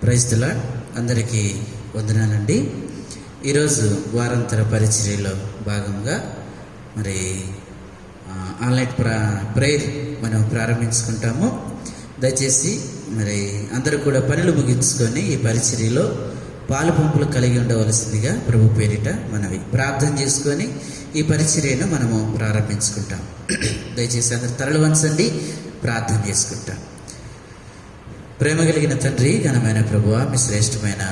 Praise the lord. అందరికీ వందనాలండి. ఈరోజు వారాంతర పరిచర్యలో భాగంగా మరి ఆన్లైన్ ప్రేయర్ మనం ప్రారంభించుకుంటాము. దయచేసి మరి అందరూ కూడా పనులు ముగించుకొని ఈ పరిచర్యలో పాలు పంపులు కలిగి ఉండవలసిందిగా ప్రభు పేరిట మనవి ప్రార్థన చేసుకొని ఈ పరిచర్యను మనము ప్రారంభించుకుంటాం. దయచేసి అందరు తరలి వంచండి, ప్రార్థన చేసుకుంటాం. ప్రేమ కలిగిన తండ్రి, ఘనమైన ప్రభువా, మీ శ్రేష్టమైన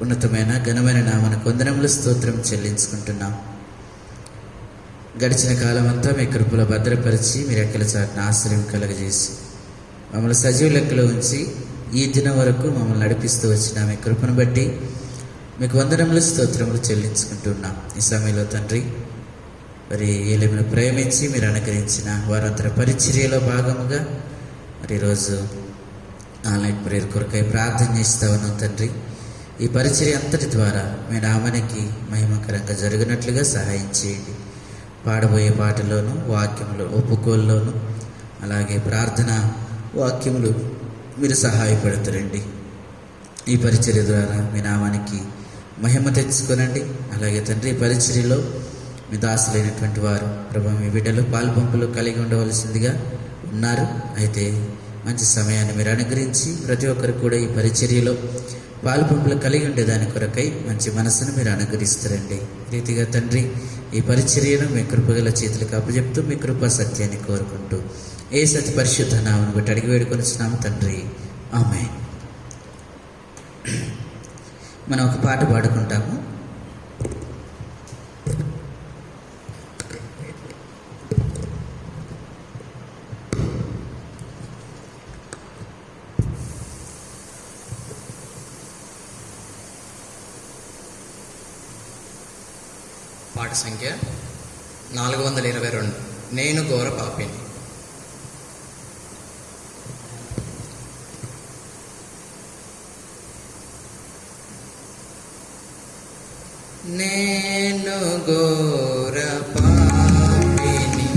ఉన్నతమైన ఘనమైన నామమునకు వందనములు స్తోత్రం చెల్లించుకుంటున్నాం. గడిచిన కాలం అంతా మీ కృపలో భద్రపరిచి మీ రెక్కల చాటున ఆశ్రయం కలగజేసి మమ్మల్ని సజీవ లెక్కలో ఉంచి ఈ దినం వరకు మమ్మల్ని నడిపిస్తూ వచ్చిన మీ కృపను బట్టి మీకు వందనములు స్తోత్రములు చెల్లించుకుంటున్నాం. ఈ సమయంలో తండ్రి మరి ఏలేమిని ప్రేమించి మీరు అనుగ్రహించిన వారంతర పరిచర్యలో భాగముగా మరి ఈరోజు ఆన్లైన్ ప్రేయర్ కొరకై ప్రార్థన చేస్తా ఉన్నాం తండ్రి. ఈ పరిచర్య అంతటి ద్వారా మీ నామానికి మహిమకరంగా జరిగినట్లుగా సహాయం చేయండి. పాడబోయే పాటలోను వాక్యములు ఒప్పుకోల్లోను అలాగే ప్రార్థన వాక్యములు మీరు సహాయపడుతారండి. ఈ పరిచర్య ద్వారా మీ నామానికి మహిమ తెచ్చుకోనండి. అలాగే తండ్రి, ఈ పరిచర్యలో మీ దాసులైనటువంటి వారు ప్రభు మీ బిడ్డలు పాలు పంపులు కలిగి ఉండవలసిందిగా ఉన్నారు. అయితే మంచి సమయాన్ని మీరు అనుగ్రహించి ప్రతి ఒక్కరు కూడా ఈ పరిచర్యలో పాలు పంపులు కలిగి ఉండేదాని కొరకై మంచి మనసును మీరు అనుగ్రహిస్తారండి. రీతిగా తండ్రి, ఈ పరిచర్యను మీ కృపగల చేతులకు అప్పచెప్తూ మీ కృపా సత్యాన్ని కోరుకుంటూ ఏ సతి పరిశుద్ధ నామమును బట్టి అడిగి వేడుకొనిచున్నాము తండ్రి, ఆమేన్. మనం ఒక పాట పాడుకుంటాము. పాట సంఖ్య 422. నేను ఘోర పాపిని. నేను ఘోర పాపిని,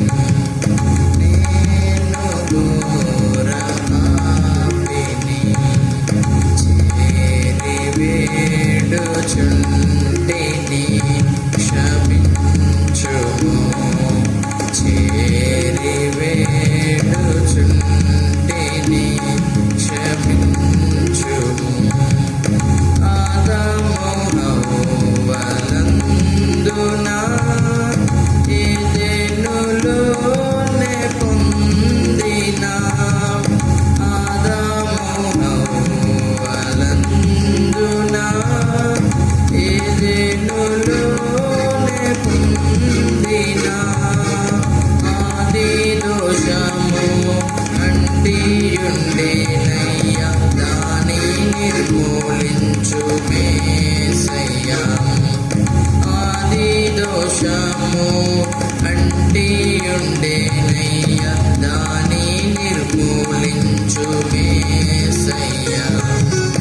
నేను ఘోర పాపిని, చేరి వేడుచుంటిని క్షమించుము, చేరి వేడుచుంటిని క్షమించుము. ఆదాము హవ్వలందునా ఏదెనులోనే పొందిన, ఆదాము హవ్వలందునా ఏదెనులోనే పొందిన ఆది దోషము అంటియుండేనయ్యా, దాని నిర్మూలించు మేసయ్యా. ఆది దోషము అంటియుండేనయ్యా, దాని నిర్మూలించు మేసయ్యా.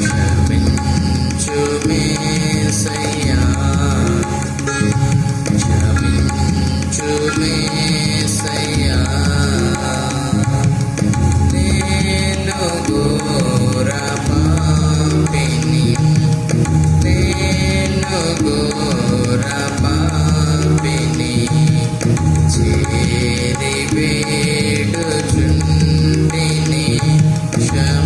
క్షమించు మేసయ్యా, క్షమించు మేసయ్యా. నేను ఘోర పాపిని, నేను ఘోర పాపిని, చేరి వేడుచుంటిని క్షమించుము.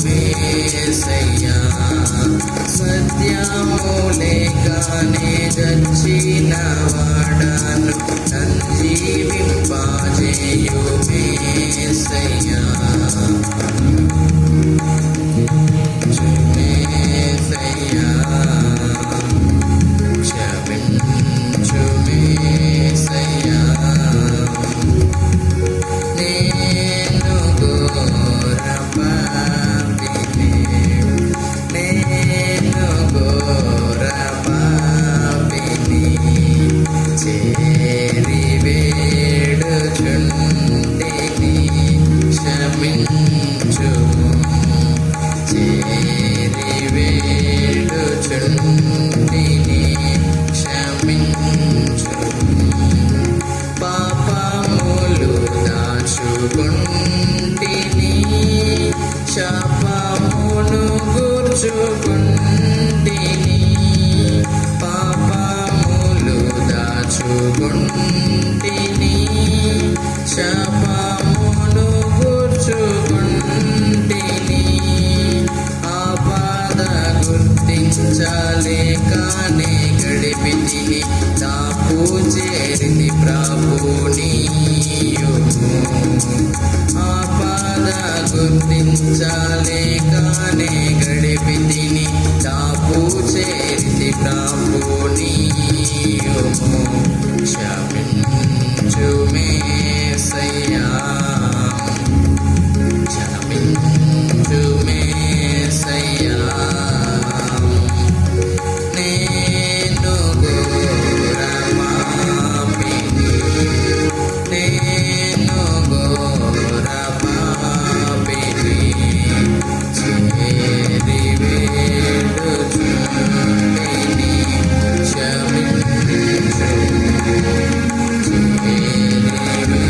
మేసయ్యా సత్యములేగానే దచ్చిన వాడను సంజీవింపజేయు మేసయ్యా మేసయ్యా క్షమించు మేసయ్యా నేను ఘోర పాపిని నేను ఘోర పాపిని చేరి వేడుచుంటిని క్షమించుము చేరి వేడుచుంటిని క్షమించుము పాపములు దాచుకుంటిని శాపమును గూర్చుకుంటిని పాపములు దాచుకుంటిని శాపమును గూర్చుకుంటిని ఆపద గుర్తించలేకనే గడిపితిని తాపు చేరితి ప్రభునీయుము ఆపద గుర్తించలేకనే గడిపితిని తాపు చేరితి ప్రభునీయుము క్షమించు మేసయ్యా క్షమించు మేసయ్యా నేను ఘోర పాపిని నేను ఘోర పాపిని చేరి వేడుచుంటిని క్షమించు చేరి వేడుచుంటిని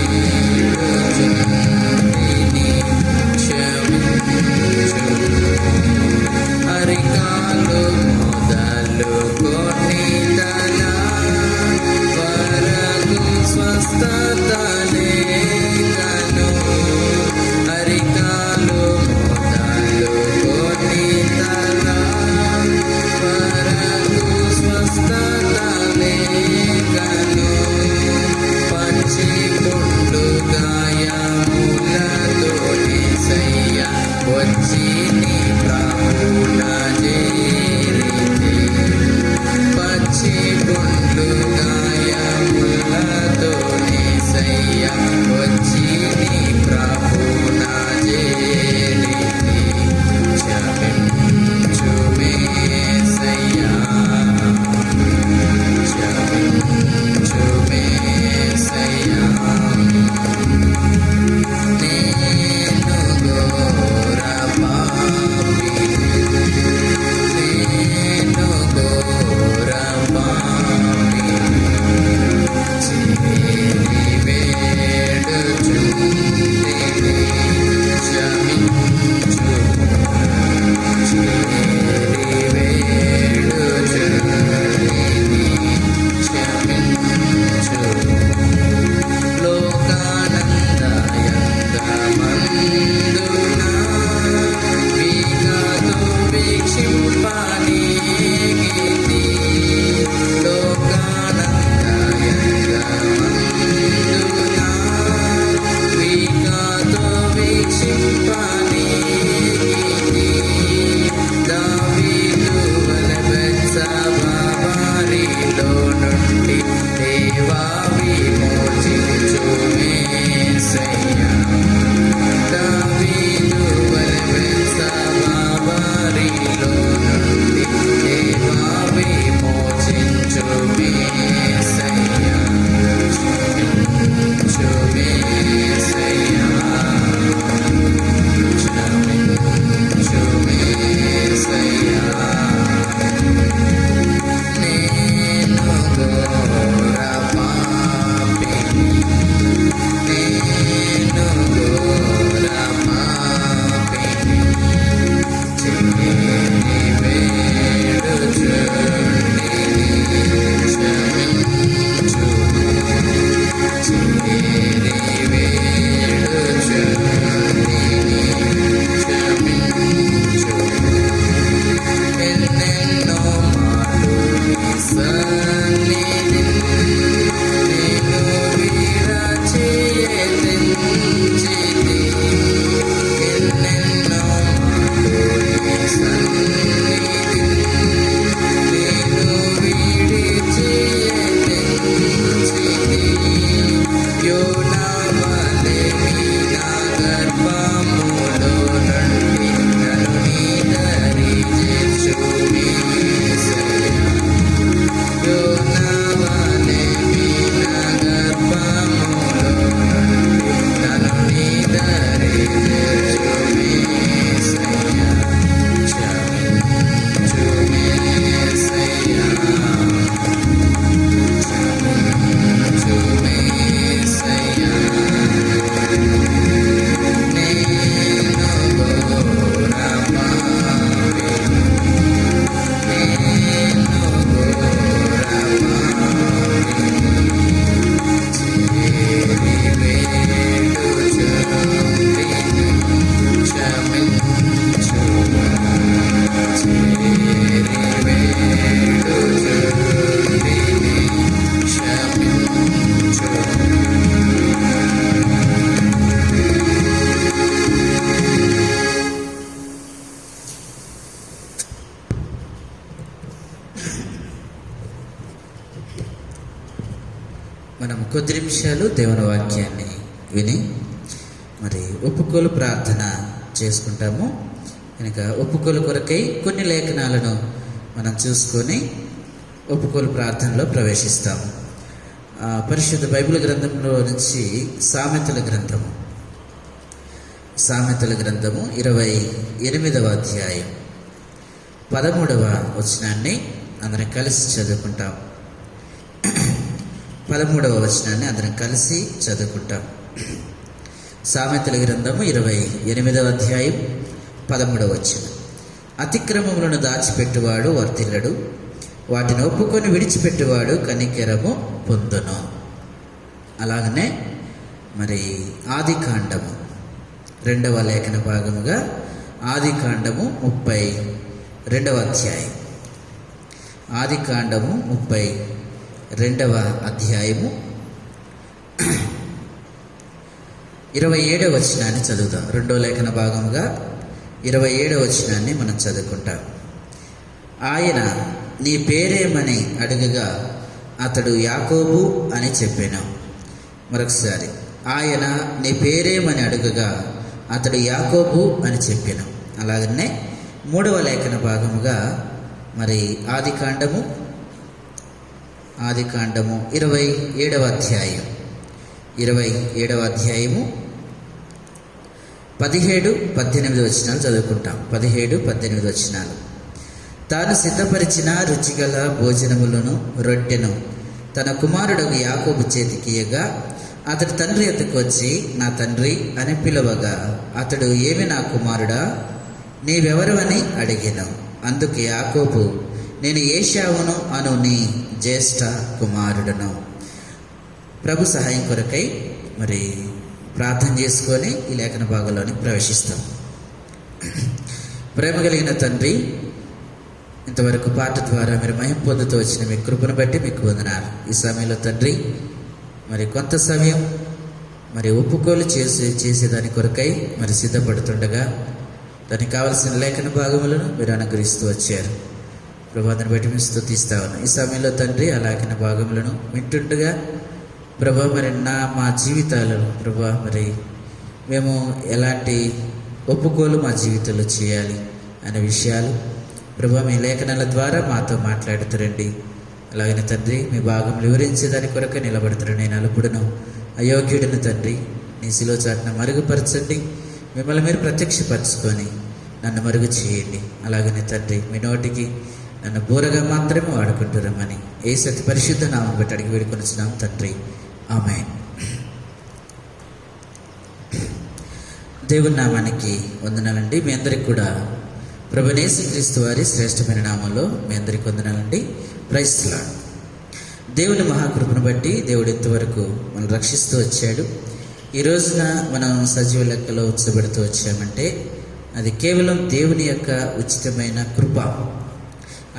కొద్ది నిమిషాలు దేవుని వాక్యాన్ని విని మరి ఒప్పుకోలు ప్రార్థన చేసుకుంటాము. కనుక ఒప్పుకోలు కొరకై కొన్ని లేఖనాలను మనం చూసుకొని ఒప్పుకోలు ప్రార్థనలో ప్రవేశిస్తాము. పరిశుద్ధ బైబిల్ గ్రంథంలో నుంచి సామెతల గ్రంథము 28వ అధ్యాయం 13వ వచనాన్ని అందరం కలిసి చదువుకుంటాం. 13వ వచనాన్ని అందరం కలిసి చదువుకుంటాం. సామెతల గ్రంథము 28వ అధ్యాయం 13వ వచనం. అతిక్రమములను దాచిపెట్టువాడు వర్ధిల్లడు, వాటిని ఒప్పుకొని విడిచిపెట్టువాడు కనికెరము పొందును. అలాగనే మరి ఆదికాండము 2వ లేఖన భాగముగా ఆదికాండము 32వ అధ్యాయం, ఆదికాండము 32వ అధ్యాయము 27వ వచనాన్ని చదువుతాం. 2వ లేఖన భాగముగా 27వ వచనాన్ని మనం చదువుకుంటాం. ఆయన నీ పేరేమని అడుగగా అతడు యాకోబు అని చెప్పాను. మరొకసారి, ఆయన నీ పేరేమని అడుగగా అతడు యాకోబు అని చెప్పాను. అలాగనే 3వ లేఖన భాగముగా మరి ఆదికాండము 27వ అధ్యాయం 27వ అధ్యాయము 17-18 వచనాలు చదువుకుంటాం. 17-18 వచనాలు. తాను సిద్ధపరిచిన రుచిగల భోజనములను రొట్టెను తన కుమారుడు యాకోబు చేతికియగా అతడు తండ్రి ఎత్తుకు వచ్చి నా తండ్రి అని పిలవగా అతడు ఏమి నా కుమారుడా నీవెవరవని అడిగాను. అందుకు యాకోబు నేను ఏశావును అను నీ జ్యేష్ఠ కుమారుడును. ప్రభు సహాయం కొరకై మరి ప్రార్థన చేసుకొని ఈ లేఖన భాగంలోని ప్రవేశిస్తాం. ప్రేమ కలిగిన తండ్రి, ఇంతవరకు పాట ద్వారా మీరు మహిమ పొందుతూ వచ్చిన మీ కృపను బట్టి మీకు వందనాలు. ఈ సమయంలో తండ్రి మరి కొంత సమయం మరి ఒప్పుకోలు చేసేదాని కొరకై మరి సిద్ధపడుతుండగా దానికి కావలసిన లేఖన భాగములను మీరు అనుగ్రహిస్తూ వచ్చారు. ప్రభాని బట్టి మేము స్తుతిస్తాను. ఈ సమయంలో తండ్రి ఆ లేఖన భాగములను వింటుండగా ప్రభా మరి మా జీవితాలలో ప్రభా మరి మేము ఎలాంటి ఒప్పుకోలు మా జీవితంలో చేయాలి అనే విషయాలు ప్రభా మీ లేఖనాల ద్వారా మాతో మాట్లాడుతురండి. అలాగనే తండ్రి మీ భాగం వివరించేదాని కొరకు నిలబడుతున్న నేను అలుపుడును అయోగ్యుడిని తండ్రి, నీ శిలువ చాటున మరుగుపరచండి. మిమ్మల్ని మీరు ప్రత్యక్షపరచుకొని నన్ను మరుగు చేయండి. అలాగనే తండ్రి మీ నోటికి నన్ను బూరగా మాత్రమే వాడుకుంటురమ్మని యేసు అతి పరిశుద్ధ నామం బట్టి అడిగి వేడుకొనిచున్నాం తండ్రి, ఆమేన్. దేవుని నామానికి వందనాలండి. మీ అందరికి కూడా ప్రభువైన యేసుక్రీస్తు వారి శ్రేష్టమైన నామంలో మీ అందరికి వందనాలండి. Praise the lord. దేవుని మహాకృపను బట్టి దేవుడు ఇంతవరకు మనం రక్షిస్తూ వచ్చాడు. ఈ రోజున మనం సజీవ లెక్కలో ఉంచబడుతూ వచ్చామంటే అది కేవలం దేవుని యొక్క ఉచితమైన కృప.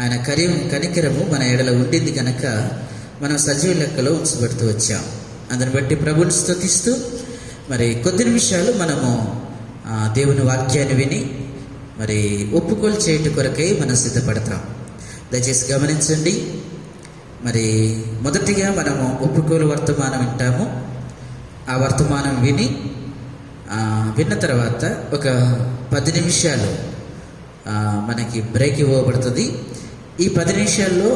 ఆయన కనికరము మన ఎడల ఉండింది కనుక మనం సజీవ లెక్కలో ఉంచబడుతూ వచ్చాం. అందుని బట్టి ప్రభుని స్తుతిస్తూ మరి కొద్ది నిమిషాలు మనము దేవుని వాక్యాన్ని విని మరి ఒప్పుకోలు చేయట కొరకై మనం సిద్ధపడతాం. దయచేసి గమనించండి. మరి మొదటిగా మనము ఒప్పుకోలు వర్తమానం వింటాము. ఆ వర్తమానం విన్న తర్వాత ఒక 10 నిమిషాలు మనకి బ్రేక్ ఇవ్వబడుతుంది. ఈ 10 నిమిషాల్లో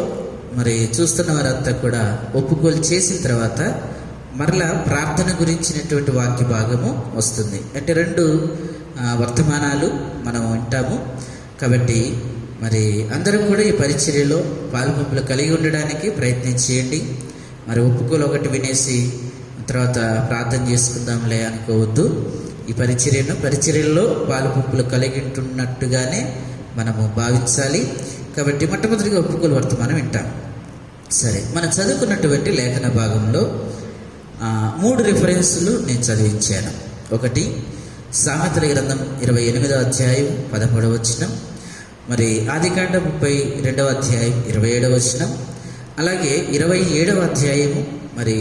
మరి చూస్తున్న వారంతా కూడా ఒప్పుకోలు చేసిన తర్వాత మరలా ప్రార్థన గురించినటువంటి వాక్య భాగము వస్తుంది. అంటే 2 వర్తమానాలు మనం వింటాము. కాబట్టి మరి అందరం కూడా ఈ పరిచర్యలో పాలుపంపులు కలిగి ఉండడానికి ప్రయత్నం చేయండి. మరి ఒప్పుకోలు ఒకటి వినేసి తర్వాత ప్రార్థన చేసుకుందాంలే అనుకోవద్దు. ఈ పరిచర్యల్లో పాలుపంపులు కలిగి ఉంటున్నట్టుగానే మనము భావించాలి. కాబట్టి మొట్టమొదటిగా ఒప్పుకోలు వర్తమానం వింటాం. సరే, మనం చదువుకున్నటువంటి లేఖన భాగంలో 3 రిఫరెన్సులు నేను చదివించాను. ఒకటి సామెతల గ్రంథం 28వ అధ్యాయం 13వ వచనం, మరి ఆదికాండం 32వ అధ్యాయం 27వ వచనం, అలాగే 27వ అధ్యాయము మరి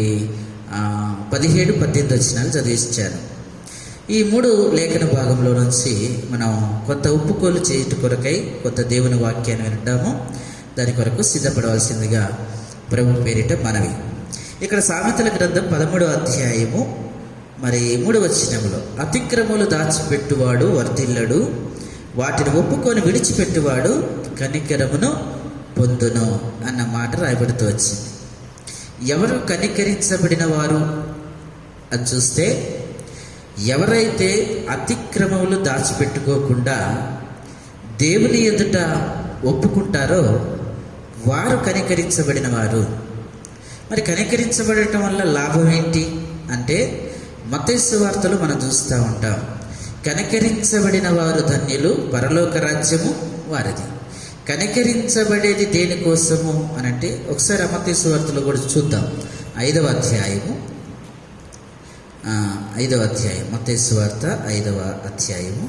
17-18 వచనాలు చదివించాను. ఈ 3 లేఖన భాగంలో నుంచి మనం కొంత ఒప్పుకోలు చేయట కొరకై కొంత దేవుని వాక్యాన్ని వింటాము. దాని కొరకు సిద్ధపడవలసిందిగా ప్రభు పేరిట మనవి. ఇక్కడ సామెతల గ్రంథం 13వ అధ్యాయము 3వ వచనంలో, అతిక్రమములు దాచిపెట్టువాడు వర్ధిల్లడు, వాటిని ఒప్పుకొని విడిచిపెట్టువాడు కనికరమును పొందును అన్న మాట రాయబడుతూ వచ్చింది. ఎవరు కనికరించబడిన వారు అని చూస్తే, ఎవరైతే అతిక్రమములు దాచిపెట్టుకోకుండా దేవుని ఎదుట ఒప్పుకుంటారో వారు కనికరించబడిన వారు. మరి కనికరించబడటం వల్ల లాభం ఏంటి అంటే, మత్తయి సువార్తలో మనం చూస్తూ ఉంటాం, కనికరించబడిన వారు ధన్యులు, పరలోక రాజ్యము వారిది. కనికరించబడేది దేనికోసము అని అంటే, ఒకసారి మత్తయి సువార్తలో కూడా చూద్దాం. 5వ అధ్యాయము మత్తయి సువార్త 5వ అధ్యాయము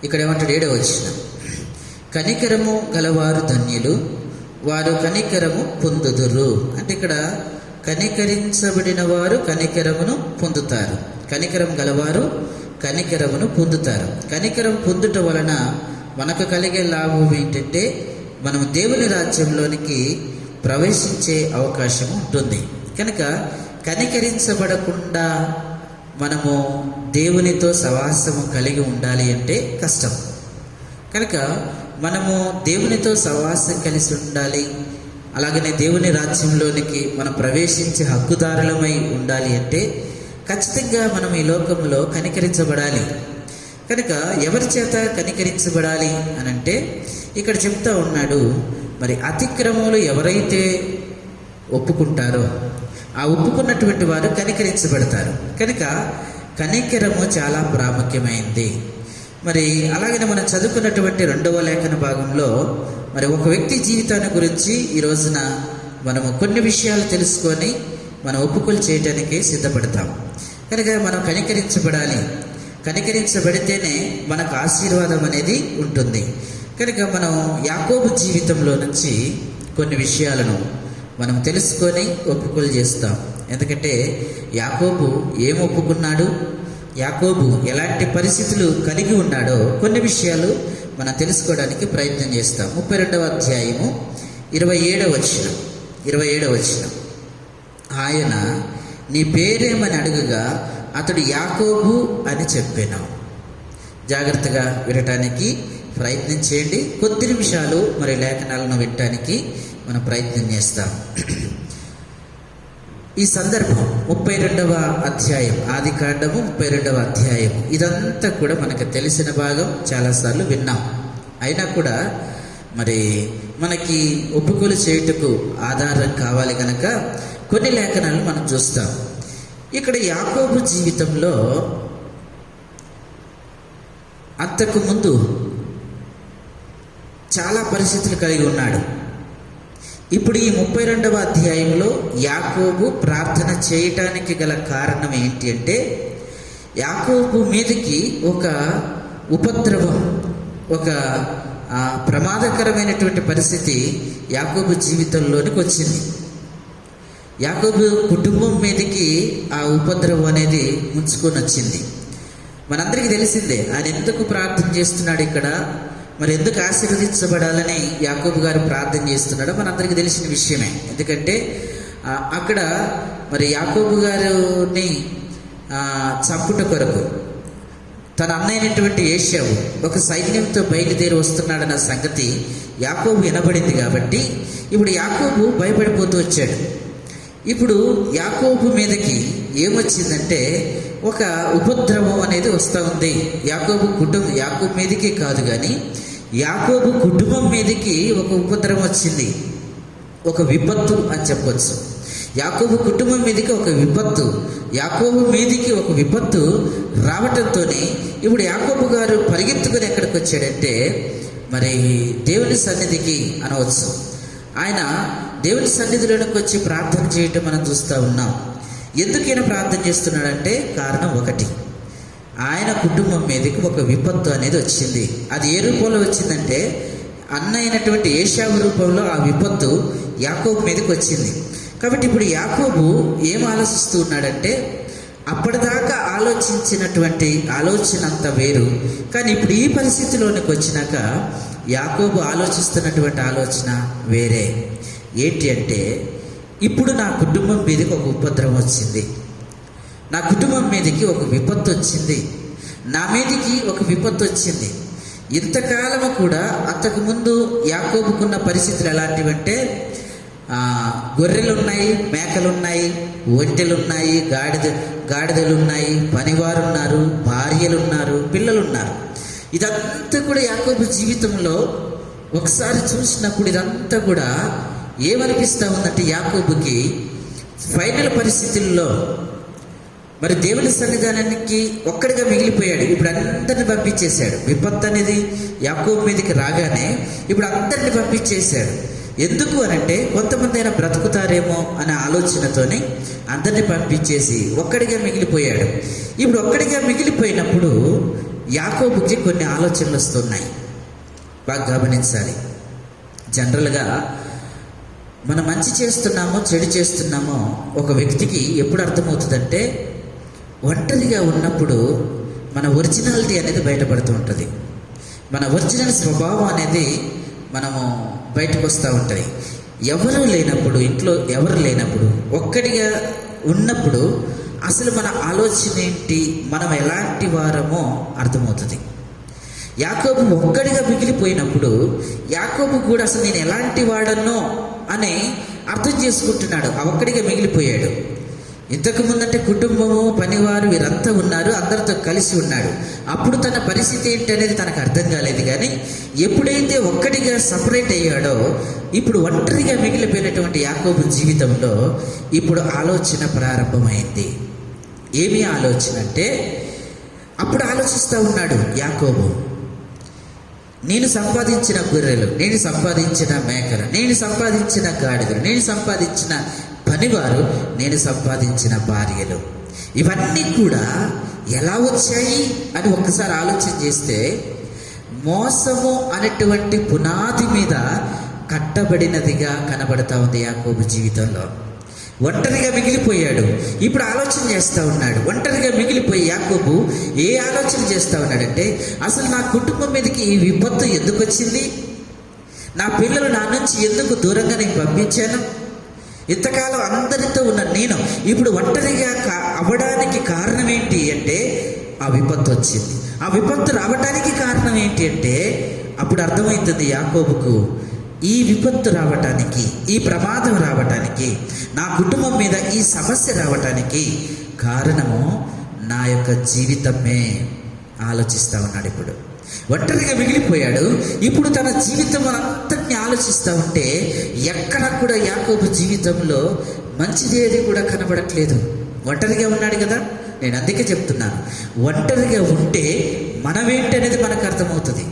ఇక్కడ ఏమంటాడు? 7వ వచనం, కనికరము గలవారు ధన్యులు, వారు కనికరము పొందుదురు. అంటే ఇక్కడ కనికరించబడిన వారు కనికరమును పొందుతారు, కనికరం గలవారు కనికరమును పొందుతారు. కనికరం పొందుట వలన మనకు కలిగే లాభం ఏంటంటే, మనం దేవుని రాజ్యంలోనికి ప్రవేశించే అవకాశం ఉంటుంది. కనుక కనికరించబడకుండా మనము దేవునితో సహవాసము కలిగి ఉండాలి అంటే కష్టం. కనుక మనము దేవునితో సహవాసం కలిసి ఉండాలి, అలాగనే దేవుని రాజ్యంలోనికి మనం ప్రవేశించే హక్కుదారులమై ఉండాలి అంటే ఖచ్చితంగా మనం ఈ లోకంలో కనికరించబడాలి. కనుక ఎవరి చేత కనికరించబడాలి అని అంటే, ఇక్కడ చెప్తా ఉన్నాడు, మరి అతిక్రమములు ఎవరైతే ఒప్పుకుంటారో ఆ ఒప్పుకున్నటువంటి వారు కనికరించబడతారు. కనుక కనికరము చాలా ప్రాముఖ్యమైంది. మరి అలాగనే మనం చదువుకున్నటువంటి 2వ లేఖన భాగంలో మరి ఒక వ్యక్తి జీవితాన్ని గురించి ఈ రోజున మనము కొన్ని విషయాలు తెలుసుకొని మనం ఒప్పుకోలు చేయటానికి సిద్ధపడతాం. కనుక మనం కనికరించబడాలి, కనికరించబడితేనే మనకు ఆశీర్వాదం అనేది ఉంటుంది. కనుక మనం యాకోబు జీవితంలో నుంచి కొన్ని విషయాలను మనం తెలుసుకొని ఒప్పుకోలు చేస్తాం. ఎందుకంటే యాకోబు ఏం ఒప్పుకున్నాడు, యాకోబు ఎలాంటి పరిస్థితులు కలిగి ఉన్నాడో కొన్ని విషయాలు మనం తెలుసుకోవడానికి ప్రయత్నం చేస్తాం. 32వ అధ్యాయము 27వ వచనం, ఆయన నీ పేరేమని అడుగగా అతడు యాకోబు అని చెప్పాను. జాగ్రత్తగా వినటానికి ప్రయత్నం చేయండి. కొద్ది నిమిషాలు మరి లేఖనాలను వినటానికి మనం ప్రయత్నం చేస్తాం. ఈ సందర్భం 32వ అధ్యాయం, ఆది కాండము 32వ అధ్యాయం, ఇదంతా కూడా మనకు తెలిసిన భాగం, చాలాసార్లు విన్నాం. అయినా కూడా మరి మనకి ఒప్పుకోలు చేయుటకు ఆధారం కావాలి కనుక కొన్ని లేఖనాలు మనం చూస్తాం. ఇక్కడ యాకోబు జీవితంలో అంతకు ముందు చాలా పరిస్థితులు కలిగి ఉన్నాడు. ఇప్పుడు ఈ 32వ అధ్యాయంలో యాకోబు ప్రార్థన చేయటానికి గల కారణం ఏంటి అంటే, యాకోబు మీదకి ఒక ఉపద్రవం, ఒక ప్రమాదకరమైనటువంటి పరిస్థితి యాకోబు జీవితంలోనికి వచ్చింది. యాకోబు కుటుంబం మీదకి ఆ ఉపద్రవం అనేది ముంచుకొని వచ్చింది. మనందరికీ తెలిసిందే ఆయన ఎందుకు ప్రార్థన చేస్తున్నాడు, ఇక్కడ మరి ఎందుకు ఆశీర్వదించబడాలని యాకోబు గారు ప్రార్థన చేస్తున్నాడో మనందరికీ తెలిసిన విషయమే. ఎందుకంటే అక్కడ మరి యాకోబు గారిని చంపుట కొరకు తన అన్నైనటువంటి ఏశావు ఒక సైన్యంతో బయలుదేరి వస్తున్నాడన్న సంగతి యాకోబు వినబడింది. కాబట్టి ఇప్పుడు యాకోబు భయపడిపోతూ వచ్చాడు. ఇప్పుడు యాకోబు మీదకి ఏమొచ్చిందంటే ఒక ఉపద్రవం అనేది వస్తూ ఉంది. యాకోబు మీదకి కాదు కానీ యాకోబు కుటుంబం మీదకి ఒక ఉపద్రవం వచ్చింది, ఒక విపత్తు అని చెప్పొచ్చు. యాకోబు కుటుంబం మీదకి ఒక విపత్తు, యాకోబు మీదకి ఒక విపత్తు రావటంతో ఇప్పుడు యాకోబు గారు పరిగెత్తుకుని ఎక్కడికి వచ్చాడంటే మరి దేవుని సన్నిధికి అనవచ్చు. ఆయన దేవుని సన్నిధిలోనికి వచ్చి ప్రార్థన చేయటం మనం చూస్తూ ఉన్నాం. ఎందుకైనా ప్రార్థన చేస్తున్నాడంటే కారణం ఒకటి, ఆయన కుటుంబం మీదకి ఒక విపత్తు అనేది వచ్చింది. అది ఏ రూపంలో వచ్చిందంటే అన్న అయినటువంటి ఏశావు రూపంలో ఆ విపత్తు యాకోబు మీదకి వచ్చింది. కాబట్టి ఇప్పుడు యాకోబు ఏం ఆలోచిస్తూ ఉన్నాడంటే, అప్పటిదాకా ఆలోచించినటువంటి ఆలోచన అంత వేరు. కానీ ఇప్పుడు ఈ పరిస్థితిలోనికి వచ్చినాక యాకోబు ఆలోచిస్తున్నటువంటి ఆలోచన వేరే. ఏంటి అంటే, ఇప్పుడు నా కుటుంబం మీదకి ఒక ఉపద్రవం వచ్చింది, నా కుటుంబం మీదకి ఒక విపత్తు వచ్చింది, నా మీదకి ఒక విపత్తు వచ్చింది. ఇంతకాలము కూడా అంతకుముందు యాకోబుకున్న పరిస్థితులు ఎలాంటివంటే, గొర్రెలు ఉన్నాయి, మేకలు ఉన్నాయి, ఒంటెలు ఉన్నాయి, గాడిదలు ఉన్నాయి, పనివారు ఉన్నారు, భార్యలు ఉన్నారు, పిల్లలు ఉన్నారు. ఇదంతా కూడా యాకోబు జీవితంలో ఒకసారి చూసినప్పుడు ఇదంతా కూడా ఏమనిపిస్తూ ఉందంటే, యాకోబుకి ఫైనల్ పరిస్థితుల్లో మరి దేవుని సన్నిధానానికి ఒక్కడిగా మిగిలిపోయాడు. ఇప్పుడు అందరిని పంపించేశాడు. విపత్తు అనేది యాకోబు మీదకి రాగానే ఇప్పుడు అందరిని పంపించేశాడు. ఎందుకు అనంటే, కొంతమంది అయినా బ్రతుకుతారేమో అనే ఆలోచనతోనే అందరిని పంపించేసి ఒక్కడిగా మిగిలిపోయాడు. ఇప్పుడు ఒక్కడిగా మిగిలిపోయినప్పుడు యాకోబుకి కొన్ని ఆలోచనలు వస్తున్నాయి. బాగా గమనించాలి. జనరల్గా మనం మంచి చేస్తున్నామో చెడు చేస్తున్నామో ఒక వ్యక్తికి ఎప్పుడు అర్థమవుతుందంటే, ఒంటరిగా ఉన్నప్పుడు మన ఒరిజినాలిటీ అనేది బయటపడుతూ ఉంటుంది. మన ఒరిజినల్ స్వభావం అనేది మనము బయటకు వస్తూ ఉంటుంది. ఎవరు లేనప్పుడు, ఇంట్లో ఎవరు లేనప్పుడు, ఒక్కడిగా ఉన్నప్పుడు అసలు మన ఆలోచన ఏంటి, మనం ఎలాంటి వారమో అర్థమవుతుంది. యాకోబు ఒక్కడిగా మిగిలిపోయినప్పుడు యాకోబు కూడా అసలు నేను ఎలాంటి వాడనో అని అర్థం చేసుకుంటున్నాడు. ఆ ఒక్కడిగా మిగిలిపోయాడు. ఇంతకు ముందంటే కుటుంబము, పనివారు వీరంతా ఉన్నారు, అందరితో కలిసి ఉన్నాడు. అప్పుడు తన పరిస్థితి ఏంటి అనేది తనకు అర్థం కాలేదు. కానీ ఎప్పుడైతే ఒక్కడిగా సపరేట్ అయ్యాడో, ఇప్పుడు ఒంటరిగా మిగిలిపోయినటువంటి యాకోబు జీవితంలో ఇప్పుడు ఆలోచన ప్రారంభమైంది. ఏమి ఆలోచన అంటే, అప్పుడు ఆలోచిస్తూ ఉన్నాడు యాకోబు, నేను సంపాదించిన గొర్రెలు, నేను సంపాదించిన మేకలు, నేను సంపాదించిన గాడిదలు, నేను సంపాదించిన పనివారు, నేను సంపాదించిన భార్యలు, ఇవన్నీ కూడా ఎలా వచ్చాయి అని ఒక్కసారి ఆలోచన చేస్తే, మోసము అనేటువంటి పునాది మీద కట్టబడినదిగా కనబడతా ఉంది యాకోబు జీవితంలో. ఒంటరిగా మిగిలిపోయాడు. ఇప్పుడు ఆలోచన చేస్తూ ఉన్నాడు. ఒంటరిగా మిగిలిపోయి యాకోబు ఏ ఆలోచన చేస్తూ ఉన్నాడంటే, అసలు నా కుటుంబం మీదకి ఈ విపత్తు ఎందుకు వచ్చింది, నా పిల్లలు నా నుంచి ఎందుకు దూరంగా నేను పంపించాను, ఇంతకాలం అందరితో ఉన్న నేను ఇప్పుడు ఒంటరిగా అవ్వడానికి కారణం ఏంటి అంటే, ఆ విపత్తు వచ్చింది. ఆ విపత్తు రావడానికి కారణం ఏంటి అంటే, అప్పుడు అర్థమవుతుంది యాకోబుకు, ఈ విపత్తు రావటానికి, ఈ ప్రమాదం రావటానికి, నా కుటుంబం మీద ఈ సమస్య రావటానికి కారణము నా యొక్క జీవితమే ఆలోచిస్తూ ఉన్నాడు. ఇప్పుడు ఒంటరిగా మిగిలిపోయాడు. ఇప్పుడు తన జీవితం అంతటిని ఆలోచిస్తూ ఉంటే ఎక్కడ కూడా యాకోబు జీవితంలో మంచిదేది కూడా కనబడట్లేదు. ఒంటరిగా ఉన్నాడు కదా. నేను అందుకే చెప్తున్నాను, ఒంటరిగా ఉంటే మనమేంటనేది మనకు అర్థమవుతుంది.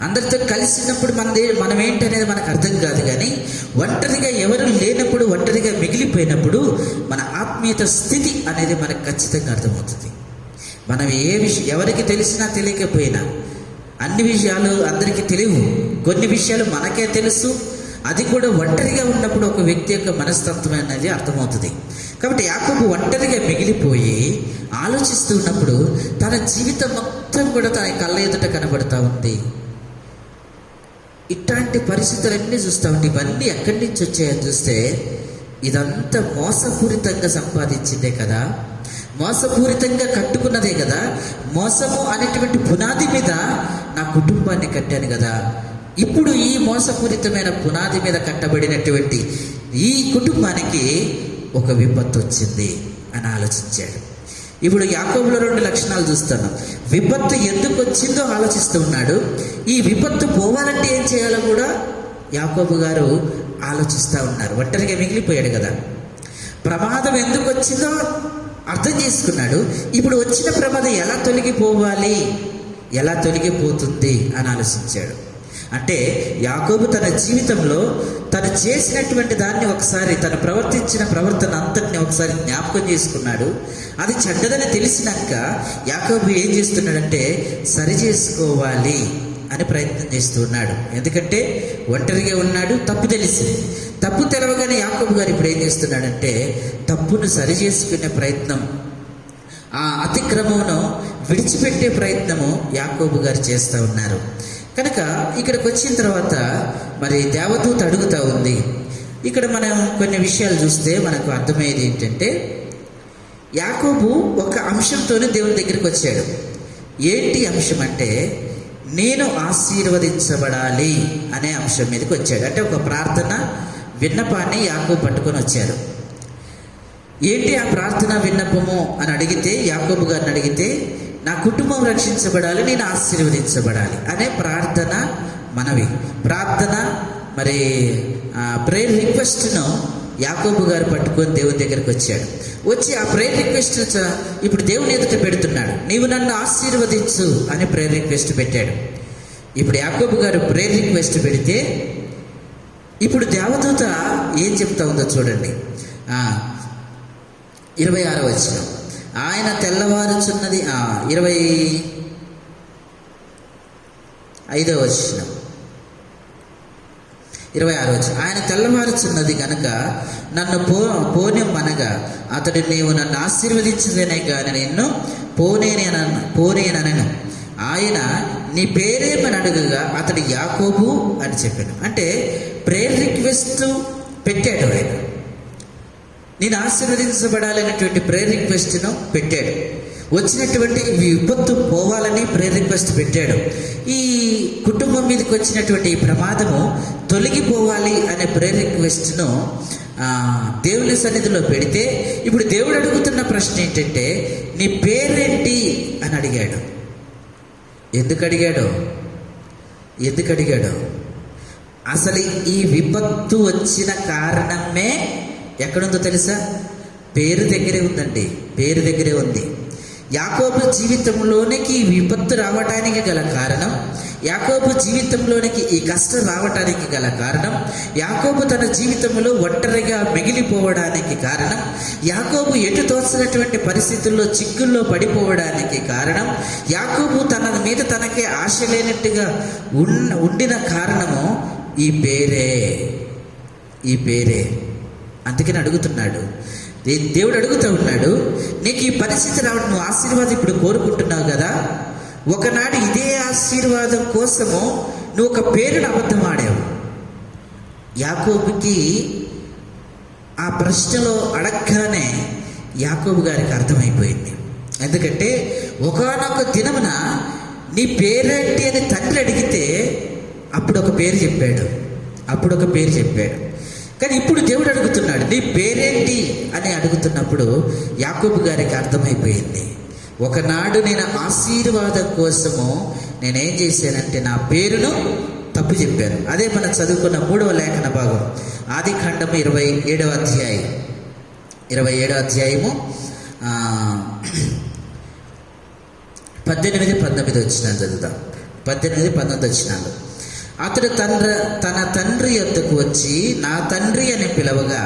అందరితో కలిసినప్పుడు మనం ఏంటనేది మనకు అర్థం కాదు. కానీ ఒంటరిగా ఎవరు లేనప్పుడు, ఒంటరిగా మిగిలిపోయినప్పుడు మన ఆత్మీయత స్థితి అనేది మనకు ఖచ్చితంగా అర్థమవుతుంది. మనం ఏ విషయం ఎవరికి తెలిసినా తెలియకపోయినా, అన్ని విషయాలు అందరికీ తెలియవు, కొన్ని విషయాలు మనకే తెలుసు. అది కూడా ఒంటరిగా ఉన్నప్పుడు ఒక వ్యక్తి యొక్క మనస్తత్వం అనేది అర్థమవుతుంది. కాబట్టి యాకోబు ఒంటరిగా మిగిలిపోయి ఆలోచిస్తూ ఉన్నప్పుడు తన జీవితం మొత్తం కూడా తన కళ్ళ ఎదుట కనబడతా ఉంది. ఇట్లాంటి పరిస్థితులన్నీ చూస్తూ ఉంటే ఇవన్నీ ఎక్కడి నుంచి వచ్చాయని చూస్తే, ఇదంతా మోసపూరితంగా సంపాదించిందే కదా, మోసపూరితంగా కట్టుకున్నదే కదా, మోసము అనేటువంటి పునాది మీద నా కుటుంబాన్ని కట్టాను కదా. ఇప్పుడు ఈ మోసపూరితమైన పునాది మీద కట్టబడినటువంటి ఈ కుటుంబానికి ఒక విపత్తు వచ్చింది అని ఆలోచించాడు. ఇప్పుడు యాకోబులో 2 లక్షణాలు చూస్తున్నాం. విపత్తు ఎందుకు వచ్చిందో ఆలోచిస్తూ ఉన్నాడు. ఈ విపత్తు పోవాలంటే ఏం చేయాలో కూడా యాకోబు గారు ఆలోచిస్తూ ఉన్నారు. ఒంటరిగా మిగిలిపోయాడు కదా. ప్రమాదం ఎందుకు వచ్చిందో అర్థం చేసుకున్నాడు. ఇప్పుడు వచ్చిన ప్రమాదం ఎలా తొలగిపోవాలి, ఎలా తొలగిపోతుంది అని ఆలోచించాడు. అంటే యాకోబు తన జీవితంలో తను చేసినటువంటి దాన్ని ఒకసారి, తను ప్రవర్తించిన ప్రవర్తన అంతటిని ఒకసారి జ్ఞాపకం చేసుకున్నాడు. అది చెడ్డదని తెలిసినాక యాకోబు ఏం చేస్తున్నాడంటే, సరి చేసుకోవాలి అని ప్రయత్నం చేస్తూ ఉన్నాడు. ఎందుకంటే ఒంటరిగా ఉన్నాడు, తప్పు తెలిసింది. తప్పు తెలవగానే యాకోబు గారు ఇప్పుడు ఏం చేస్తున్నాడంటే తప్పును సరి చేసుకునే ప్రయత్నం, ఆ అతిక్రమమును విడిచిపెట్టే ప్రయత్నము యాకోబు గారు చేస్తూ ఉన్నారు. కనుక ఇక్కడికి వచ్చిన తర్వాత మరి దేవదూత అడుగుతూ ఉంది. ఇక్కడ మనం కొన్ని విషయాలు చూస్తే మనకు అర్థమయ్యేది ఏంటంటే యాకోబు ఒక అంశంతోనే దేవుని దగ్గరికి వచ్చాడు. ఏంటి అంశం అంటే నేను ఆశీర్వదించబడాలి అనే అంశం మీదకి వచ్చాడు. అంటే ఒక ప్రార్థన విన్నపాన్ని యాకోబు పట్టుకొని వచ్చారు. ఏంటి ఆ ప్రార్థన విన్నపము అని అడిగితే, యాకోబు గారిని అడిగితే నా కుటుంబం రక్షించబడాలి, నేను ఆశీర్వదించబడాలి అనే ప్రార్థన మనవి. ప్రార్థన మరి ప్రేయర్ రిక్వెస్ట్ను యాకోబు గారు పట్టుకొని దేవుని దగ్గరికి వచ్చాడు. వచ్చి ఆ ప్రేయర్ రిక్వెస్ట్ ఇప్పుడు దేవుని ఎదుట పెడుతున్నాడు. నీవు నన్ను ఆశీర్వదించు అని ప్రేయర్ రిక్వెస్ట్ పెట్టాడు. ఇప్పుడు యాకోబు గారు ప్రేయర్ రిక్వెస్ట్ పెడితే ఇప్పుడు దేవదూత ఏం చెప్తా ఉందో చూడండి. 26వ వచనం, ఆయన తెల్లవారుచున్నది. 25వ వచనం, 26వ వచనం, ఆయన తెల్లవారుచున్నది గనక నన్ను పోనిమ్మనగా అతడు నీవు నన్ను ఆశీర్వదించదేనే కానీ నిన్ను పోనేనను. ఆయన నీ పేరేమని అడుగగా అతడు యాకోబు అని చెప్పాను. అంటే ప్రేయర్ రిక్వెస్ట్ పెట్టాడు. ఆయన నేను ఆశీర్వదించబడాలనేటువంటి ప్రేయర్ రిక్వెస్ట్ను పెట్టాడు. వచ్చినటువంటి విపత్తు పోవాలని ప్రేయర్ రిక్వెస్ట్ పెట్టాడు. ఈ కుటుంబం మీదకి వచ్చినటువంటి ఈ ప్రమాదము తొలగిపోవాలి అనే ప్రేయర్ రిక్వెస్ట్ను దేవుని సన్నిధిలో పెడితే ఇప్పుడు దేవుడు అడుగుతున్న ప్రశ్న ఏంటంటే నీ పేరేంటి అని అడిగాడు. ఎందుకు అడిగాడు? అసలు ఈ విపత్తు వచ్చిన కారణమే ఎక్కడుందో తెలుసా? పేరు దగ్గరే ఉందండి. పేరు దగ్గరే ఉంది. యాకోబు జీవితంలోనికి ఈ విపత్తు రావటానికి గల కారణం, యాకోబు జీవితంలోనికి ఈ కష్టం రావటానికి గల కారణం, యాకోబు తన జీవితంలో ఒంటరిగా మిగిలిపోవడానికి కారణం, యాకోబు ఎటు తోచినటువంటి పరిస్థితుల్లో చిక్కుల్లో పడిపోవడానికి కారణం, యాకోబు తన మీద తనకే ఆశ లేనట్టుగా ఉండిన కారణము ఈ పేరే. అందుకని అడుగుతున్నాడు, దేవుడు అడుగుతూ ఉన్నాడు, నీకు ఈ పరిస్థితి రావడం, నువ్వు ఆశీర్వాదం ఇప్పుడు కోరుకుంటున్నావు కదా, ఒకనాడు ఇదే ఆశీర్వాదం కోసము నువ్వు ఒక పేరును అబద్ధం ఆడావు. యాకోబుకి ఆ ప్రశ్నలో అడగగానే యాకోబు గారికి అర్థమైపోయింది. ఎందుకంటే ఒకానొక దినమున నీ పేరేంటి అని తండ్రి అడిగితే అప్పుడు ఒక పేరు చెప్పాడు. కానీ ఇప్పుడు దేవుడు అడుగుతున్నాడు, నీ పేరేంటి అని అడుగుతున్నప్పుడు యాకోబు గారికి అర్థమైపోయింది. ఒకనాడు నేను ఆశీర్వాదం కోసము నేనేం చేశానంటే నా పేరును తప్పు చెప్పాను. అదే మనం చదువుకున్న 3వ లేఖన భాగం, ఆదికాండము 27వ అధ్యాయము 18-19 వచ్చినాలు చదువుతాం. 18-19 వచ్చినాలు. అతడు తన తండ్రి యొద్దకు వచ్చి నా తండ్రి అని పిలవగా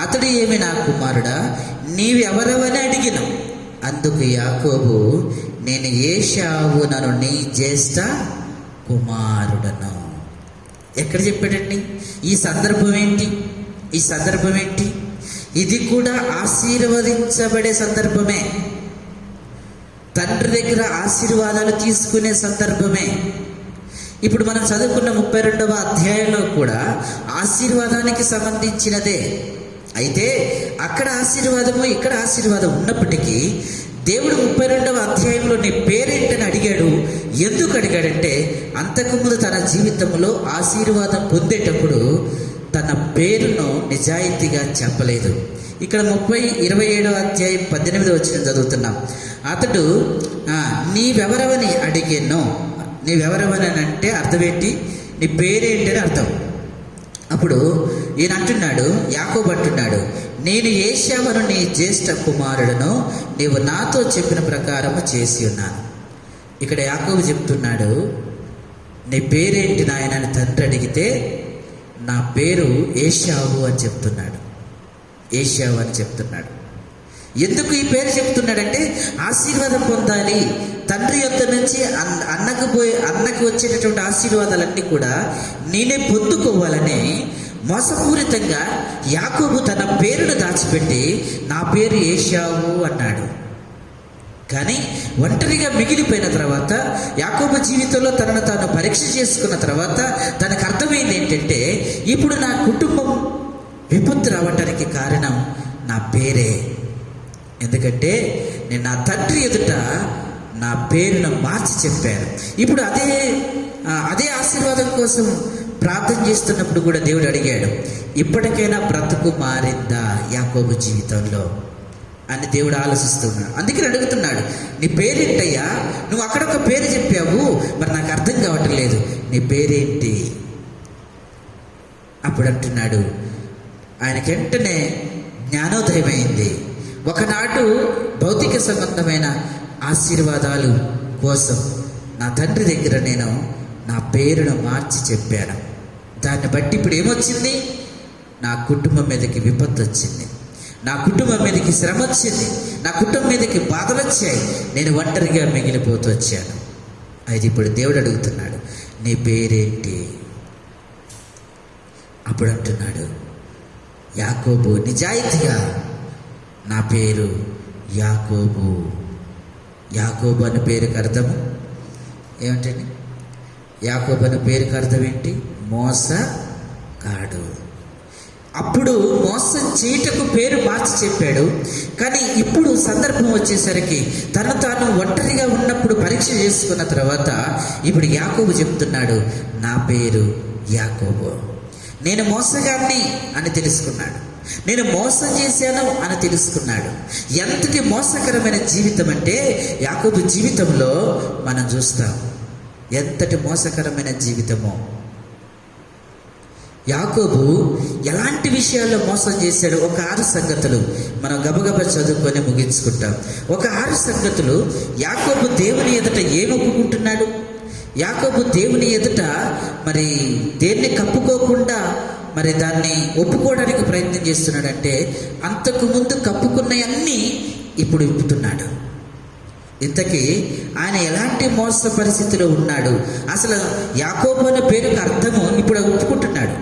అతడు ఏమి నా కుమారుడా నీవెవరవని అడిగిన. అందుకు యాకోబు నేను ఏశావునను నీ జ్యేష్ఠ కుమారుడను. ఎక్కడ చెప్పాడండి? ఈ సందర్భం ఏంటి? ఇది కూడా ఆశీర్వదించబడే సందర్భమే. తండ్రి దగ్గర ఆశీర్వాదాలు తీసుకునే సందర్భమే. ఇప్పుడు మనం చదువుకున్న 32వ అధ్యాయంలో కూడా ఆశీర్వాదానికి సంబంధించినదే. అయితే అక్కడ ఆశీర్వాదము ఇక్కడ ఆశీర్వాదం ఉన్నప్పటికీ దేవుడు 32వ అధ్యాయంలో నీ పేరేంటని అడిగాడు. ఎందుకు అడిగాడంటే అంతకుముందు తన జీవితంలో ఆశీర్వాదం పొందేటప్పుడు తన పేరును నిజాయితీగా చెప్పలేదు. ఇక్కడ 27వ అధ్యాయం 18వ వచనం చదువుతున్నాం. అతడు నీవెవరవని అడిగాను. నీవెవరవని అంటే అర్థం ఏంటి? నీ పేరేంటి అని అర్థం. అప్పుడు ఈయన అంటున్నాడు, యాకోబు అంటున్నాడు, నేను ఏశావును నీ జ్యేష్ఠ కుమారుడును, నీవు నాతో చెప్పిన ప్రకారము చేసి ఉన్నాను. ఇక్కడ యాకోబు చెప్తున్నాడు, నీ పేరేంటి నాయన అని తండ్రి అడిగితే నా పేరు ఏశావు అని చెప్తున్నాడు. ఎందుకు ఈ పేరు చెప్తున్నాడంటే ఆశీర్వాదం పొందాలి, తండ్రి యొద్ద నుంచి అన్నకు వచ్చేటటువంటి ఆశీర్వాదాలన్నీ కూడా నేనే పొందుకోవాలని మోసపూరితంగా యాకోబు తన పేరును దాచిపెట్టి నా పేరు ఏశావు అన్నాడు. కానీ ఒంటరిగా మిగిలిపోయిన తర్వాత యాకోబు జీవితంలో తనను తాను పరీక్ష చేసుకున్న తర్వాత తనకు అర్థమైంది ఏంటంటే, ఇప్పుడు నా కుటుంబం విపత్తు రావటానికి కారణం నా పేరే. ఎందుకంటే నేను నా తండ్రి ఎదుట నా పేరును మార్చి చెప్పాను. ఇప్పుడు అదే ఆశీర్వాదం కోసం ప్రార్థన చేస్తున్నప్పుడు కూడా దేవుడు అడిగాడు, ఇప్పటికైనా బ్రతుకు మారిందా యాకోబు జీవితంలో అని దేవుడు ఆలోచిస్తున్నాడు. అందుకని అడుగుతున్నాడు, నీ పేరేంటయ్యా? నువ్వు అక్కడ ఒక పేరు చెప్పావు, మరి నాకు అర్థం కావటం లేదు, నీ పేరేంటి? అప్పుడు అంటున్నాడు, ఆయనకి వెంటనే జ్ఞానోదయం అయింది. ఒకనాడు భౌతిక సంబంధమైన ఆశీర్వాదాలు కోసం నా తండ్రి దగ్గర నేను నా పేరును మార్చి చెప్పాను. దాన్ని బట్టి ఇప్పుడు ఏమొచ్చింది? నా కుటుంబం మీదకి విపత్తు వచ్చింది, నా కుటుంబం మీదకి శ్రమ వచ్చింది, నా కుటుంబం మీదకి బాధలు వచ్చాయి, నేను ఒంటరిగా మిగిలిపోతూ వచ్చాను. అయితే ఇప్పుడు దేవుడు అడుగుతున్నాడు, నీ పేరేంటి? అప్పుడు అంటున్నాడు యాకోబు నిజాయితీగా, నా పేరు యాకోబు. యాకోబు అనే పేరుకి అర్థము ఏమిటండి? యాకోబు అనే పేరుకి అర్థం ఏంటి? మోసగాడు. అప్పుడు మోసం చేయటకు పేరు మార్చి చెప్పాడు. కానీ ఇప్పుడు సందర్భం వచ్చేసరికి తను తాను ఒంటరిగా ఉన్నప్పుడు పరీక్ష చేసుకున్న తర్వాత ఇప్పుడు యాకోబు చెప్తున్నాడు, నా పేరు యాకోబు. నేను మోసగాడిని అని తెలుసుకున్నాడు, నేను మోసం చేశాను అని తెలుసుకున్నాడు. ఎంతటి మోసకరమైన జీవితం అంటే యాకోబు జీవితంలో మనం చూస్తాం. ఎంతటి మోసకరమైన జీవితమో. యాకోబు ఎలాంటి విషయాల్లో మోసం చేశాడు? ఒక 6 సంగతులు మనం గబగబ చదువుకొని ముగించుకుంటాం. ఒక 6 సంగతులు. యాకోబు దేవుని ఎదుట ఏమి ఒప్పుకుంటున్నాడు? యాకోబు దేవుని ఎదుట మరి దేన్ని కప్పుకోకుండా మరి దాన్ని ఒప్పుకోవడానికి ప్రయత్నం చేస్తున్నాడంటే, అంతకు ముందు కప్పుకున్నవన్నీ ఇప్పుడు విప్పుతున్నాడు. ఇంతకీ ఆయన ఎలాంటి మోస పరిస్థితిలో ఉన్నాడు? అసలు యాకోబు అనే పేరుకి అర్థము ఇప్పుడు ఒప్పుకుంటున్నాడు.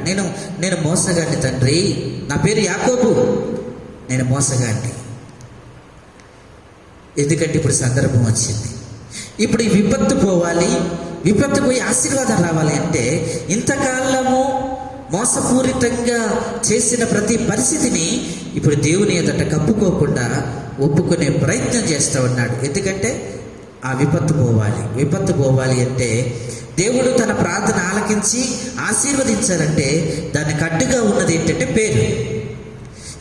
నేను మోసగాడిని తండ్రి, నా పేరు యాకోబు, నేను మోసగాడిని. ఎందుకంటే ఇప్పుడు సందర్భం వచ్చింది. ఇప్పుడు ఈ విపత్తు పోవాలి, విపత్తు పోయి ఆశీర్వాదం రావాలి అంటే ఇంతకాలము మోసపూరితంగా చేసిన ప్రతి పరిస్థితిని ఇప్పుడు దేవుని ఎదుట కప్పుకోకుండా ఒప్పుకునే ప్రయత్నం చేస్తూ ఉన్నాడు. ఎందుకంటే ఆ విపత్తు పోవాలి. విపత్తు పోవాలి అంటే దేవుడు తన ప్రార్థన ఆలకించి ఆశీర్వదించాలంటే దానికి అడ్డుగా ఉన్నది ఏంటంటే పేరు.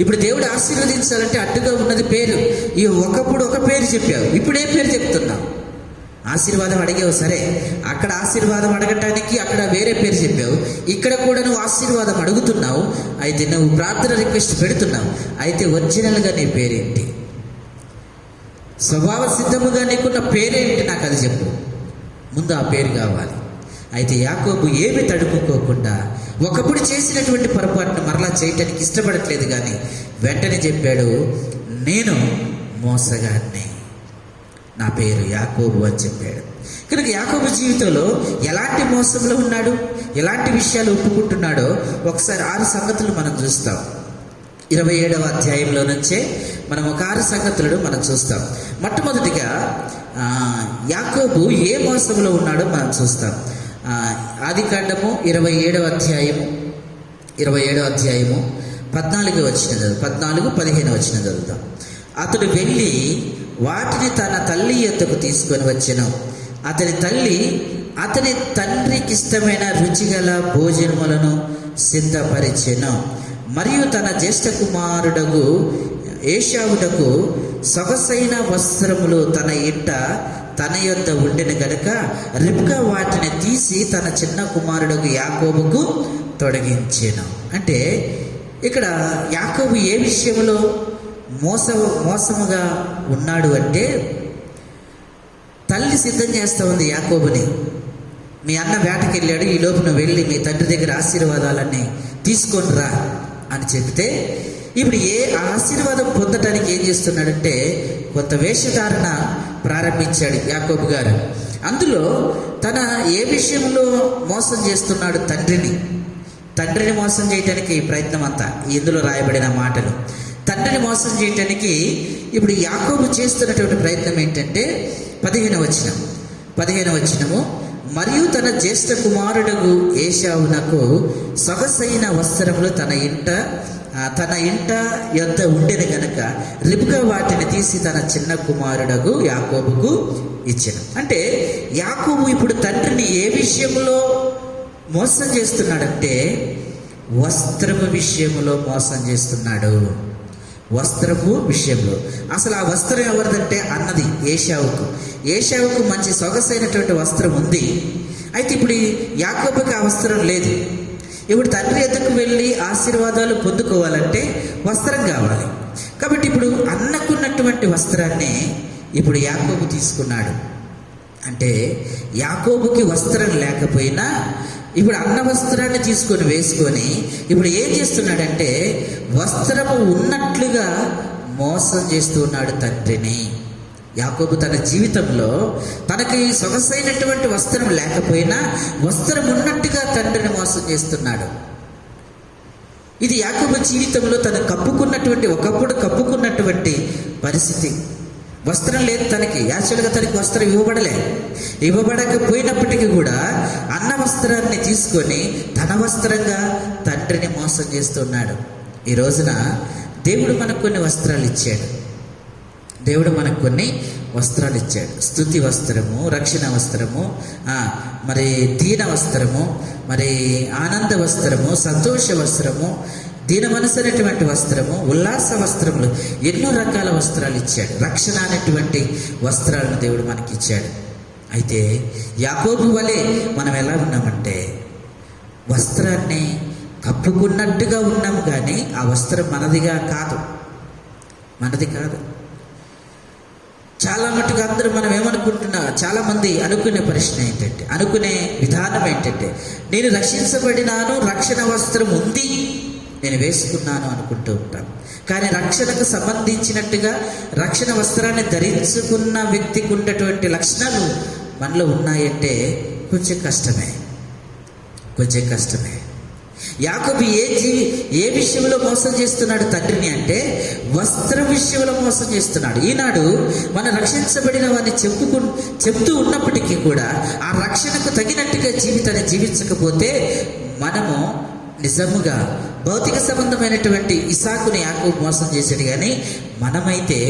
ఇప్పుడు దేవుడు ఆశీర్వదించాలంటే అడ్డుగా ఉన్నది పేరు. ఒకప్పుడు ఒక పేరు చెప్పావు, ఇప్పుడు ఏ పేరు చెప్తున్నావు? ఆశీర్వాదం అడిగావు, సరే, అక్కడ ఆశీర్వాదం అడగటానికి అక్కడ వేరే పేరు చెప్పావు, ఇక్కడ కూడా నువ్వు ఆశీర్వాదం అడుగుతున్నావు. అయితే నువ్వు ప్రార్థన రిక్వెస్ట్ పెడుతున్నావు. అయితే ఒరిజినల్గా నీ పేరేంటి? స్వభావ సిద్ధముగా నీకున్న పేరేంటి? నాకు అది చెప్పు. ముందు ఆ పేరు కావాలి. అయితే యాకోబు ఏమి తడుపుకోకుండా ఒకప్పుడు చేసినటువంటి పొరపాటును మరలా చేయటానికి ఇష్టపడట్లేదు. కానీ వెంటనే చెప్పాడు, నేను మోసగాడిని, నా పేరు యాకోబు అని చెప్పాడు. కనుక యాకోబు జీవితంలో ఎలాంటి మోసంలో ఉన్నాడు, ఎలాంటి విషయాలు ఒప్పుకుంటున్నాడో ఒకసారి 6 సంగతులు మనం చూస్తాం. 27వ అధ్యాయంలో నుంచే మనం ఒక 6 సంగతులను మనం చూస్తాం. మొట్టమొదటిగా యాకోబు ఏ మోసంలో ఉన్నాడో మనం చూస్తాం. ఆదికాండము 27వ అధ్యాయము 14-15 వచనం చదువుతాం. అతడు వెళ్ళి వాటిని తన తల్లి యొద్దకు తీసుకొని వచ్చెను. అతని తల్లి అతని తండ్రికి ఇష్టమైన రుచిగల భోజనములను సిద్ధపరిచెను. మరియు తన జ్యేష్ఠ కుమారుడకు ఏశావుటకు సొగసైన వస్త్రములు తన ఇంట తన యొద్ద ఉండెను గనుక రిబ్కా వాటిని తీసి తన చిన్న కుమారుడకు యాకోబుకు తొడిగించెను. అంటే ఇక్కడ యాకోబు ఏ విషయంలో మోసముగా ఉన్నాడు అంటే, తల్లి సిద్ధం చేస్తూ ఉంది యాకోబుని. మీ అన్న వేటకి వెళ్ళాడు, ఈ లోపున వెళ్ళి మీ తండ్రి దగ్గర ఆశీర్వాదాలన్నీ తీసుకొని రా అని చెప్తే, ఇప్పుడు ఆశీర్వాదం పొందటానికి ఏం చేస్తున్నాడంటే కొంత వేషధారణ ప్రారంభించాడు యాకోబు గారు. అందులో తన ఏ విషయంలో మోసం చేస్తున్నాడు? తండ్రిని మోసం చేయటానికి ప్రయత్నం అంతా ఇందులో రాయబడిన మాటలు. తండ్రిని మోసం చేయటానికి ఇప్పుడు యాకోబు చేస్తున్నటువంటి ప్రయత్నం ఏంటంటే 15వ వచనము, మరియు తన జ్యేష్ఠ కుమారుడగు ఏశావునకు సొగసైన వస్త్రములు తన ఇంట యొద్ద ఉండెను గనక రిబ్కా వాటిని తీసి తన చిన్న కుమారుడగు యాకోబుకు ఇచ్చెను. అంటే యాకోబు ఇప్పుడు తండ్రిని ఏ విషయంలో మోసం చేస్తున్నాడంటే వస్త్రము విషయంలో మోసం చేస్తున్నాడు. వస్త్రము విషయంలో. అసలు ఆ వస్త్రం ఎవరిదంటే అన్నది ఏశావుకు మంచి సొగసైనటువంటి వస్త్రం ఉంది. అయితే ఇప్పుడు యాకోబుకి ఆ వస్త్రం లేదు. ఇప్పుడు తండ్రి ఎద్దకు వెళ్ళి ఆశీర్వాదాలు పొందుకోవాలంటే వస్త్రం కావాలి. కాబట్టి ఇప్పుడు అన్నకున్నటువంటి వస్త్రాన్ని ఇప్పుడు యాకోబు తీసుకున్నాడు. అంటే యాకోబుకి వస్త్రం లేకపోయినా ఇప్పుడు అన్న వస్త్రాన్ని తీసుకొని వేసుకొని ఇప్పుడు ఏం చేస్తున్నాడంటే వస్త్రము ఉన్నట్లుగా మోసం చేస్తూ ఉన్నాడు తండ్రిని. యాకోబు తన జీవితంలో తనకి సొగసైనటువంటి వస్త్రం లేకపోయినా వస్త్రం ఉన్నట్టుగా తండ్రిని మోసం చేస్తున్నాడు. ఇది యాకోబు జీవితంలో తను ఒకప్పుడు కప్పుకున్నటువంటి పరిస్థితి. వస్త్రం లేదు తనకి. యాక్చువల్గా తనకి వస్త్రం ఇవ్వబడకపోయినప్పటికీ కూడా అన్న వస్త్రాన్ని తీసుకొని తన వస్త్రంగా తండ్రిని మోసం చేస్తున్నాడు. ఈ రోజున దేవుడు మనకు కొన్ని వస్త్రాలు ఇచ్చాడు. స్తుతి వస్త్రము, రక్షణ వస్త్రము, మరి దీన వస్త్రము, మరి ఆనంద వస్త్రము, సంతోష వస్త్రము, దీన మనసు అనేటువంటి వస్త్రము, ఉల్లాస వస్త్రములు, ఎన్నో రకాల వస్త్రాలు ఇచ్చాడు. రక్షణ అనేటువంటి వస్త్రాలను దేవుడు మనకి ఇచ్చాడు. అయితే యాకోబు వలె మనం ఎలా ఉన్నామంటే వస్త్రాన్ని కప్పుకున్నట్టుగా ఉన్నాం, కానీ ఆ వస్త్రం మనది కాదు. చాలా మటుకు అందరూ మనం చాలా మంది అనుకునే విధానం ఏంటంటే నేను రక్షించబడినాను, రక్షణ వస్త్రం ఉంది, నేను వేసుకున్నాను అనుకుంటూ ఉంటాం. కానీ రక్షణకు సంబంధించినట్టుగా రక్షణ వస్త్రాన్ని ధరించుకున్న వ్యక్తికి ఉన్నటువంటి లక్షణాలు మనలో ఉన్నాయంటే కొంచెం కష్టమే. యాకోబు ఏ విషయంలో మోసం చేస్తున్నాడు తండ్రిని అంటే వస్త్ర విషయంలో మోసం చేస్తున్నాడు. ఈనాడు మనం రక్షించబడిన వారిని చెప్తూ ఉన్నప్పటికీ కూడా ఆ రక్షణకు తగినట్టుగా జీవితాన్ని జీవించకపోతే మనము నిజముగా భౌతిక సంబంధమైనటువంటి ఇసాకుని యాకోబు మోసం చేశాడు. కానీ మనమైతే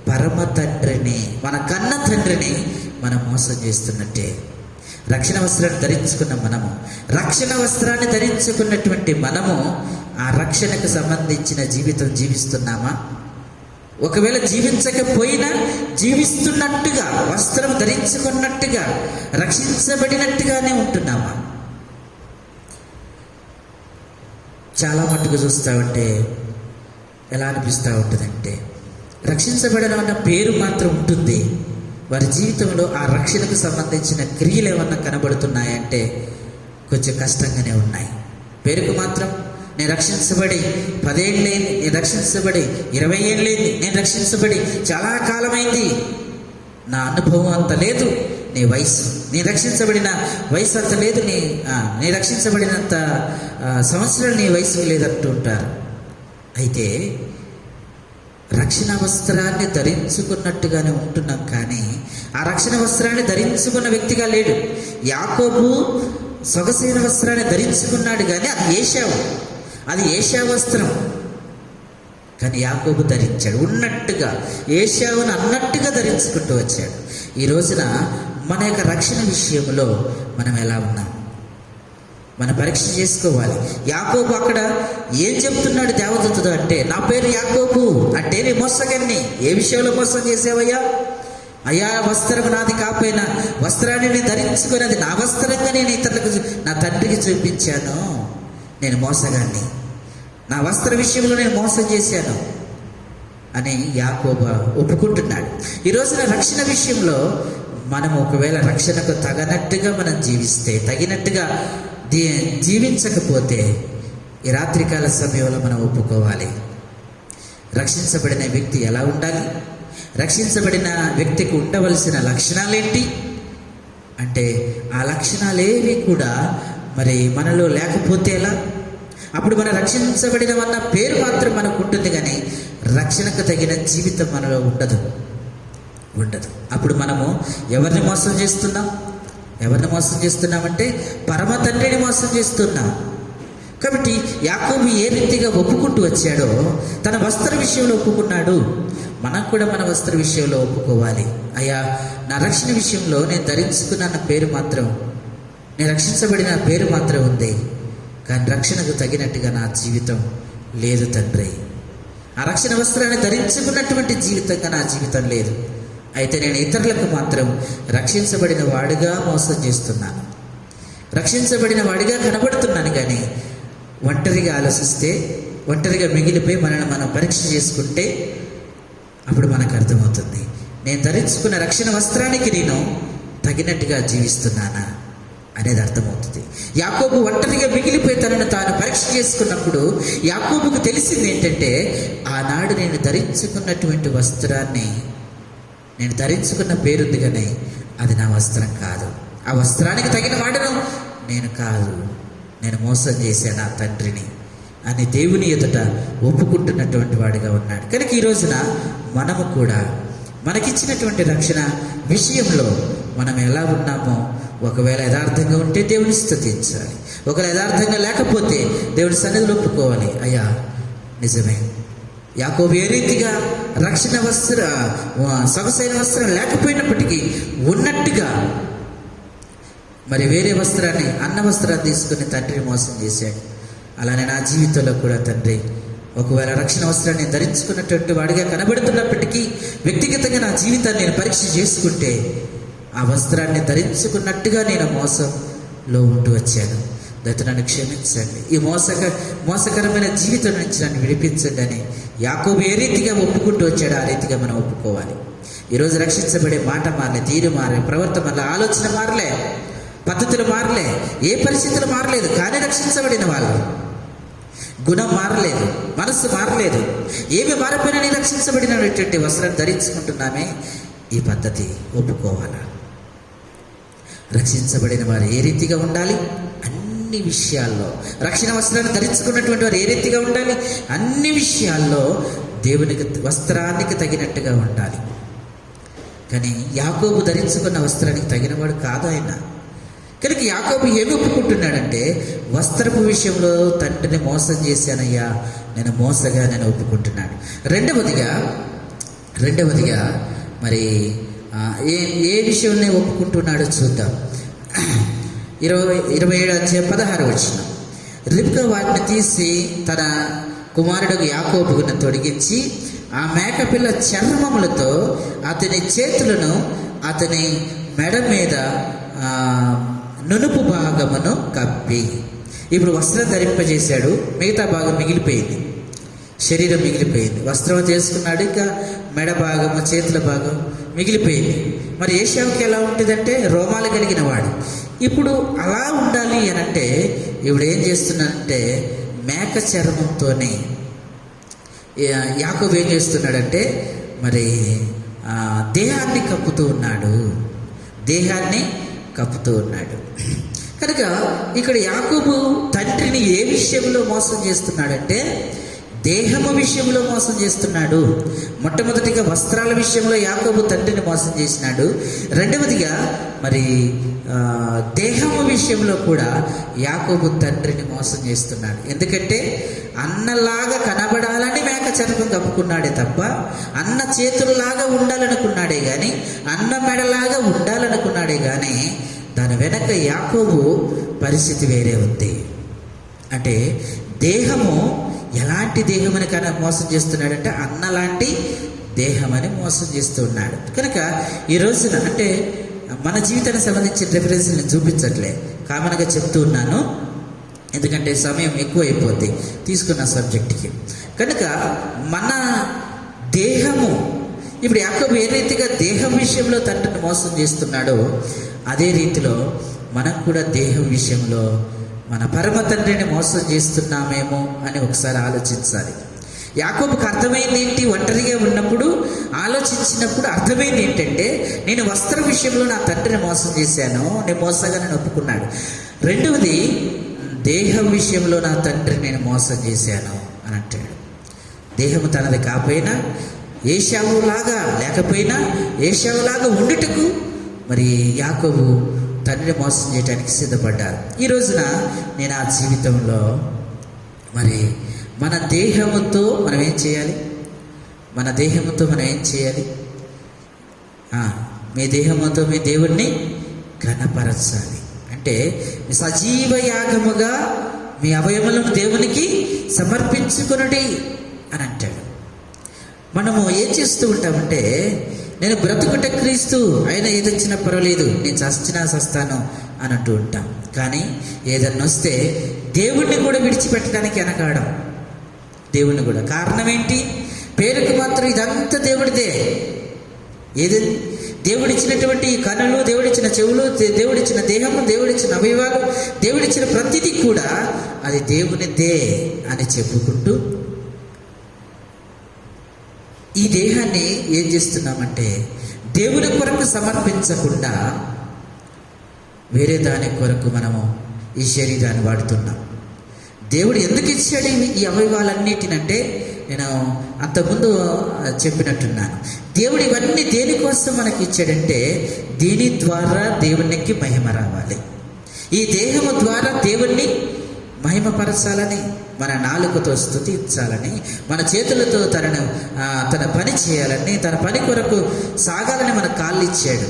పరమ తండ్రిని, మన కన్న తండ్రిని మనం మోసం చేస్తున్నట్టే. రక్షణ వస్త్రాన్ని ధరించుకున్నటువంటి మనము ఆ రక్షణకు సంబంధించిన జీవితం జీవిస్తున్నామా? ఒకవేళ జీవించకపోయినా జీవిస్తున్నట్టుగా, వస్త్రం ధరించుకున్నట్టుగా, రక్షించబడినట్టుగానే ఉంటున్నామా? చాలా మట్టుకు చూస్తూ ఉంటే ఎలా అనిపిస్తూ ఉంటుందంటే రక్షించబడిన అన్న పేరు మాత్రం ఉంటుంది, వారి జీవితంలో ఆ రక్షణకు సంబంధించిన క్రియలు ఏమన్నా కనబడుతున్నాయంటే కొంచెం కష్టంగానే ఉన్నాయి. పేరుకు మాత్రం నేను రక్షించబడి 10 ఏళ్ళైంది, నేను రక్షించబడి 20 ఏళ్ళైంది, నేను రక్షించబడి చాలా కాలమైంది, నా అనుభవం అంత లేదు, నీ వయసు, నీ రక్షించబడిన వయసు అంత లేదు, నీ రక్షించబడినంత సంవత్సరాలు నీ వయసు లేదంటూ ఉంటారు. అయితే రక్షణ వస్త్రాన్ని ధరించుకున్నట్టుగానే ఉంటున్నాం, కానీ ఆ రక్షణ వస్త్రాన్ని ధరించుకున్న వ్యక్తిగా లేడు. యాకోబు సొగసైన వస్త్రాన్ని ధరించుకున్నాడు, కానీ అది ఏశావు వస్త్రం. కానీ యాకోబు ధరించాడు ఉన్నట్టుగా, ఏశావును అన్నట్టుగా ధరించుకుంటూ వచ్చాడు. ఈ రోజున మన యొక్క రక్షణ విషయంలో మనం ఎలా ఉన్నాం మనం పరీక్ష చేసుకోవాలి. యాకోబు అక్కడ ఏం చెప్తున్నాడు దేవదూతతో అంటే, నా పేరు యాకోబు అంటే నీ మోసగాన్ని. ఏ విషయంలో మోసం చేసావయ్యా? అయ్యా, వస్త్రం నాది కాకపోయినా వస్త్రాన్ని నేను ధరించుకొని అది నా వస్త్రంగా నేను ఇతరులకు నా తండ్రికి చూపించాను. నేను మోసగాన్ని, నా వస్త్ర విషయంలో నేను మోసం చేశాను అని యాకోబు ఒప్పుకుంటున్నాడు. ఈ రోజున రక్షణ విషయంలో మనం ఒకవేళ రక్షణకు తగినట్టుగా మనం తగినట్టుగా జీవించకపోతే ఈ రాత్రికాల సమయంలో మనం ఒప్పుకోవాలి. రక్షించబడిన వ్యక్తి ఎలా ఉండాలి? రక్షించబడిన వ్యక్తికి ఉండవలసిన లక్షణాలేంటి అంటే ఆ లక్షణాలేవి కూడా మరి మనలో లేకపోతే ఎలా? అప్పుడు మనం రక్షించబడినవన్న పేరు మాత్రం మనకు ఉంటుంది, కానీ రక్షణకు తగిన జీవితం మనలో ఉండదు. అప్పుడు మనము ఎవరిని మోసం చేస్తున్నామంటే పరమ తండ్రిని మోసం చేస్తున్నాం. కాబట్టి యాకోబు ఏ రీతిగా ఒప్పుకుంటూ వచ్చాడో తన వస్త్ర విషయంలో ఒప్పుకున్నాడు. మనం కూడా మన వస్త్ర విషయంలో ఒప్పుకోవాలి. అయ్యా, నా రక్షణ విషయంలో నేను ధరించుకున్న పేరు మాత్రం, నేను రక్షించబడిన పేరు మాత్రం ఉంది, కానీ రక్షణకు తగినట్టుగా నా జీవితం లేదు తండ్రి. ఆ రక్షణ వస్త్రాన్ని ధరించుకున్నటువంటి జీవితంగా నా జీవితం లేదు. అయితే నేను ఇతరులకు మాత్రం రక్షించబడిన వాడిగా మోసం చేస్తున్నాను, రక్షించబడిన వాడిగా కనబడుతున్నాను. కానీ ఒంటరిగా ఆలోచిస్తే, ఒంటరిగా మిగిలిపోయి మనల్ని మనం పరీక్ష చేసుకుంటే అప్పుడు మనకు అర్థమవుతుంది, నేను ధరించుకున్న రక్షణ వస్త్రానికి నేను తగినట్టుగా జీవిస్తున్నానా అనేది అర్థమవుతుంది. యాకోబు ఒంటరిగా మిగిలిపోయి తనను తాను పరీక్ష చేసుకున్నప్పుడు యాకోబుకు తెలిసింది ఏంటంటే, ఆనాడు నేను ధరించుకున్నటువంటి వస్త్రాన్ని, నేను ధరించుకున్న పేరుంది కానీ అది నా వస్త్రం కాదు, ఆ వస్త్రానికి తగిన వాడను నేను కాదు, నేను మోసం చేశాను నా తండ్రిని అని దేవుని ఎదుట ఒప్పుకుంటున్నటువంటి వాడిగా ఉన్నాడు. కనుక ఈ రోజున మనము కూడా మనకిచ్చినటువంటి రక్షణ విషయంలో మనం ఎలా ఉన్నామో, ఒకవేళ యథార్థంగా ఉంటే దేవుని స్తుతించాలి, ఒకవేళ యథార్థంగా లేకపోతే దేవుని సన్నిధిలో ఒప్పుకోవాలి. అయ్యా నిజమే, యాకోబు ఏ రీతిగా రక్షణ సొగసైన వస్త్రం లేకపోయినప్పటికీ ఉన్నట్టుగా మరి వేరే వస్త్రాన్ని, అన్న వస్త్రాన్ని తీసుకుని తండ్రిని మోసం చేశాడు. అలానే నా జీవితంలో కూడా తండ్రి, ఒకవేళ రక్షణ వస్త్రాన్ని ధరించుకున్నటువంటి వాడిగా కనబడుతున్నప్పటికీ వ్యక్తిగతంగా నా జీవితాన్ని నేను పరీక్ష చేసుకుంటే ఆ వస్త్రాన్ని ధరించుకున్నట్టుగా నేను మోసంలో ఉంటూ వచ్చాను. దయతో నన్ను క్షమించండి, ఈ మోసకరమైన జీవితం నుంచి నన్ను విడిపించండి అని యాకోబు ఏ రీతిగా ఒప్పుకుంటూ వచ్చాడో ఆ రీతిగా మనం ఒప్పుకోవాలి. ఈరోజు రక్షించబడే మాట మారలే, తీరు మారలే, ప్రవర్తన మారలే, ఆలోచన మారలే, పద్ధతులు మారలే, ఏ పరిస్థితులు మారలేదు, కానీ రక్షించబడిన వాళ్ళు గుణం మారలేదు, మనస్సు మారలేదు, ఏమి మారిపోయినా నీ రక్షించబడినటువంటి వస్త్రాన్ని ధరించుకుంటున్నామే, ఈ పద్ధతి ఒప్పుకోవాలా? రక్షించబడిన వారు ఏ రీతిగా ఉండాలి? అన్ని విషయాల్లో, రక్షణ వస్త్రాన్ని ధరించుకున్నటువంటి వారు ఏ రీతిగా ఉండాలి? అన్ని విషయాల్లో దేవునికి వస్త్రానికి తగినట్టుగా ఉండాలి. కానీ యాకోబు ధరించుకున్న వస్త్రానికి తగినవాడు కాదు ఆయన. కనుక యాకోబు ఏమి ఒప్పుకుంటున్నాడంటే, వస్త్రపు విషయంలో తండ్రిని మోసం చేశానయ్యా, నేను ఒప్పుకుంటున్నాడు. రెండవదిగా మరి ఏ విషయంలో ఒప్పుకుంటున్నాడో చూద్దాం. 27:16 రిబ్కా వాటిని తీసి తన కుమారుడు యాకోబును తొడిగించి ఆ మేకపిల్ల చర్మములతో అతని చేతులను అతని మెడ మీద నునుపు భాగమును కప్పి, ఇప్పుడు వస్త్రం ధరింపజేశాడు, మిగతా భాగం మిగిలిపోయింది, శరీరం మిగిలిపోయింది. వస్త్రం చేసుకున్నాడు, ఇంకా మెడ భాగము, చేతుల భాగం మిగిలిపోయింది. మరి ఏశావుకి ఎలా ఉంటుందంటే రోమాలు కలిగిన వాడు. ఇప్పుడు అలా ఉండాలి అని అంటే ఇప్పుడు ఏం చేస్తున్నాడంటే మేక చర్మంతోనే యాకోబు ఏం చేస్తున్నాడంటే మరి దేహాన్ని కప్పుతూ ఉన్నాడు. కనుక ఇక్కడ యాకోబు తండ్రిని ఏ విషయంలో మోసం చేస్తున్నాడంటే దేహము విషయంలో మోసం చేస్తున్నాడు. మొట్టమొదటిగా వస్త్రాల విషయంలో యాకోబు తండ్రిని మోసం చేసినాడు. రెండవదిగా మరి దేహము విషయంలో కూడా యాకోబు తండ్రిని మోసం చేస్తున్నాడు. ఎందుకంటే అన్నలాగా కనబడాలని మేక చర్మం కప్పుకున్నాడే తప్ప అన్న చేతులలాగా ఉండాలనుకున్నాడే కానీ, అన్న మెడలాగా ఉండాలనుకున్నాడే కానీ దాని వెనక యాకోబు పరిస్థితి వేరే ఉంది. అంటే దేహము ఎలాంటి దేహమని మోసం చేస్తున్నాడంటే అన్నలాంటి దేహమని మోసం చేస్తున్నాడు. కనుక ఈ రోజున అంటే మన జీవితానికి సంబంధించిన రిఫరెన్స్ నేను చూపించట్లే, కామన్గా చెప్తూ ఉన్నాను, ఎందుకంటే సమయం ఎక్కువ అయిపోద్ది తీసుకున్న సబ్జెక్ట్కి. కనుక మన దేహము, ఇప్పుడు యాకోబు ఏ రీతిగా దేహం విషయంలో తండ్రిని మోసం చేస్తున్నాడో అదే రీతిలో మనం కూడా దేహం విషయంలో మన పరమ తండ్రిని మోసం చేస్తున్నామేమో అని ఒకసారి ఆలోచించాలి. యాకోబుకు అర్థమైంది ఏంటి? ఒంటరిగా ఉన్నప్పుడు ఆలోచించినప్పుడు అర్థమైంది ఏంటంటే, నేను వస్త్ర విషయంలో నా తండ్రిని మోసం చేశాను, నేను మోసగానని ఒప్పుకున్నాడు. రెండవది, దేహం విషయంలో నా తండ్రిని నేను మోసం చేశాను అని అంటాడు. దేహము తనది కాకపోయినా, ఏశావులాగా లేకపోయినా, ఏశావులాగా ఉండుటకు మరి యాకోబు తండ్రిని మోసం చేయడానికి సిద్ధపడ్డారు. ఈ రోజున నేను ఆ జీవితంలో మరి మన దేహముతో మనం ఏం చేయాలి? మన దేహముతో మనం ఏం చేయాలి? మీ దేహముతో మీ దేవుణ్ణి ఘనపరచాలి. అంటే సజీవ యాగముగా మీ అవయములను దేవునికి సమర్పించుకొనుడి అని అంటాడు. మనము ఏం చేస్తూ ఉంటామంటే, నేను బ్రతుకుట క్రీస్తు, అయినా ఏదొచ్చినా పర్వాలేదు, నేను చచ్చినా చస్తాను అని అంటూ ఉంటాం. కానీ ఏదన్నా వస్తే దేవుణ్ణి కూడా విడిచిపెట్టడానికి వెనకాడం. దేవుణ్ణి కూడా. కారణం ఏంటి? పేరుకు మాత్రం ఇదంతా దేవుడిదే. ఏది? దేవుడిచ్చినటువంటి కనులు, దేవుడిచ్చిన చెవులు, దేవుడిచ్చిన దేహము, దేవుడిచ్చిన అవయవాలు, దేవుడిచ్చిన ప్రతిదీ కూడా అది దేవునిదే అని చెప్పుకుంటూ ఈ దేహాన్ని ఏం చేస్తున్నామంటే, దేవుని కొరకు సమర్పించకుండా వేరే దాని కొరకు మనము ఈ శరీరాన్ని వాడుతున్నాం. దేవుడు ఎందుకు ఇచ్చాడు ఈ అవయవాలన్నిటినంటే, నేను అంతకుముందు చెప్పినట్టున్నాను, దేవుడు ఇవన్నీ దేనికోసం మనకి ఇచ్చాడంటే, దీని ద్వారా దేవునికి మహిమ రావాలి. ఈ దేహము ద్వారా దేవుణ్ణి మహిమపరచాలని, మన నాలుకతో స్తుతించాలని, మన చేతులతో తన పని చేయాలని, తన పని కొరకు సాగాలని మన కాళ్ళు ఇచ్చాడు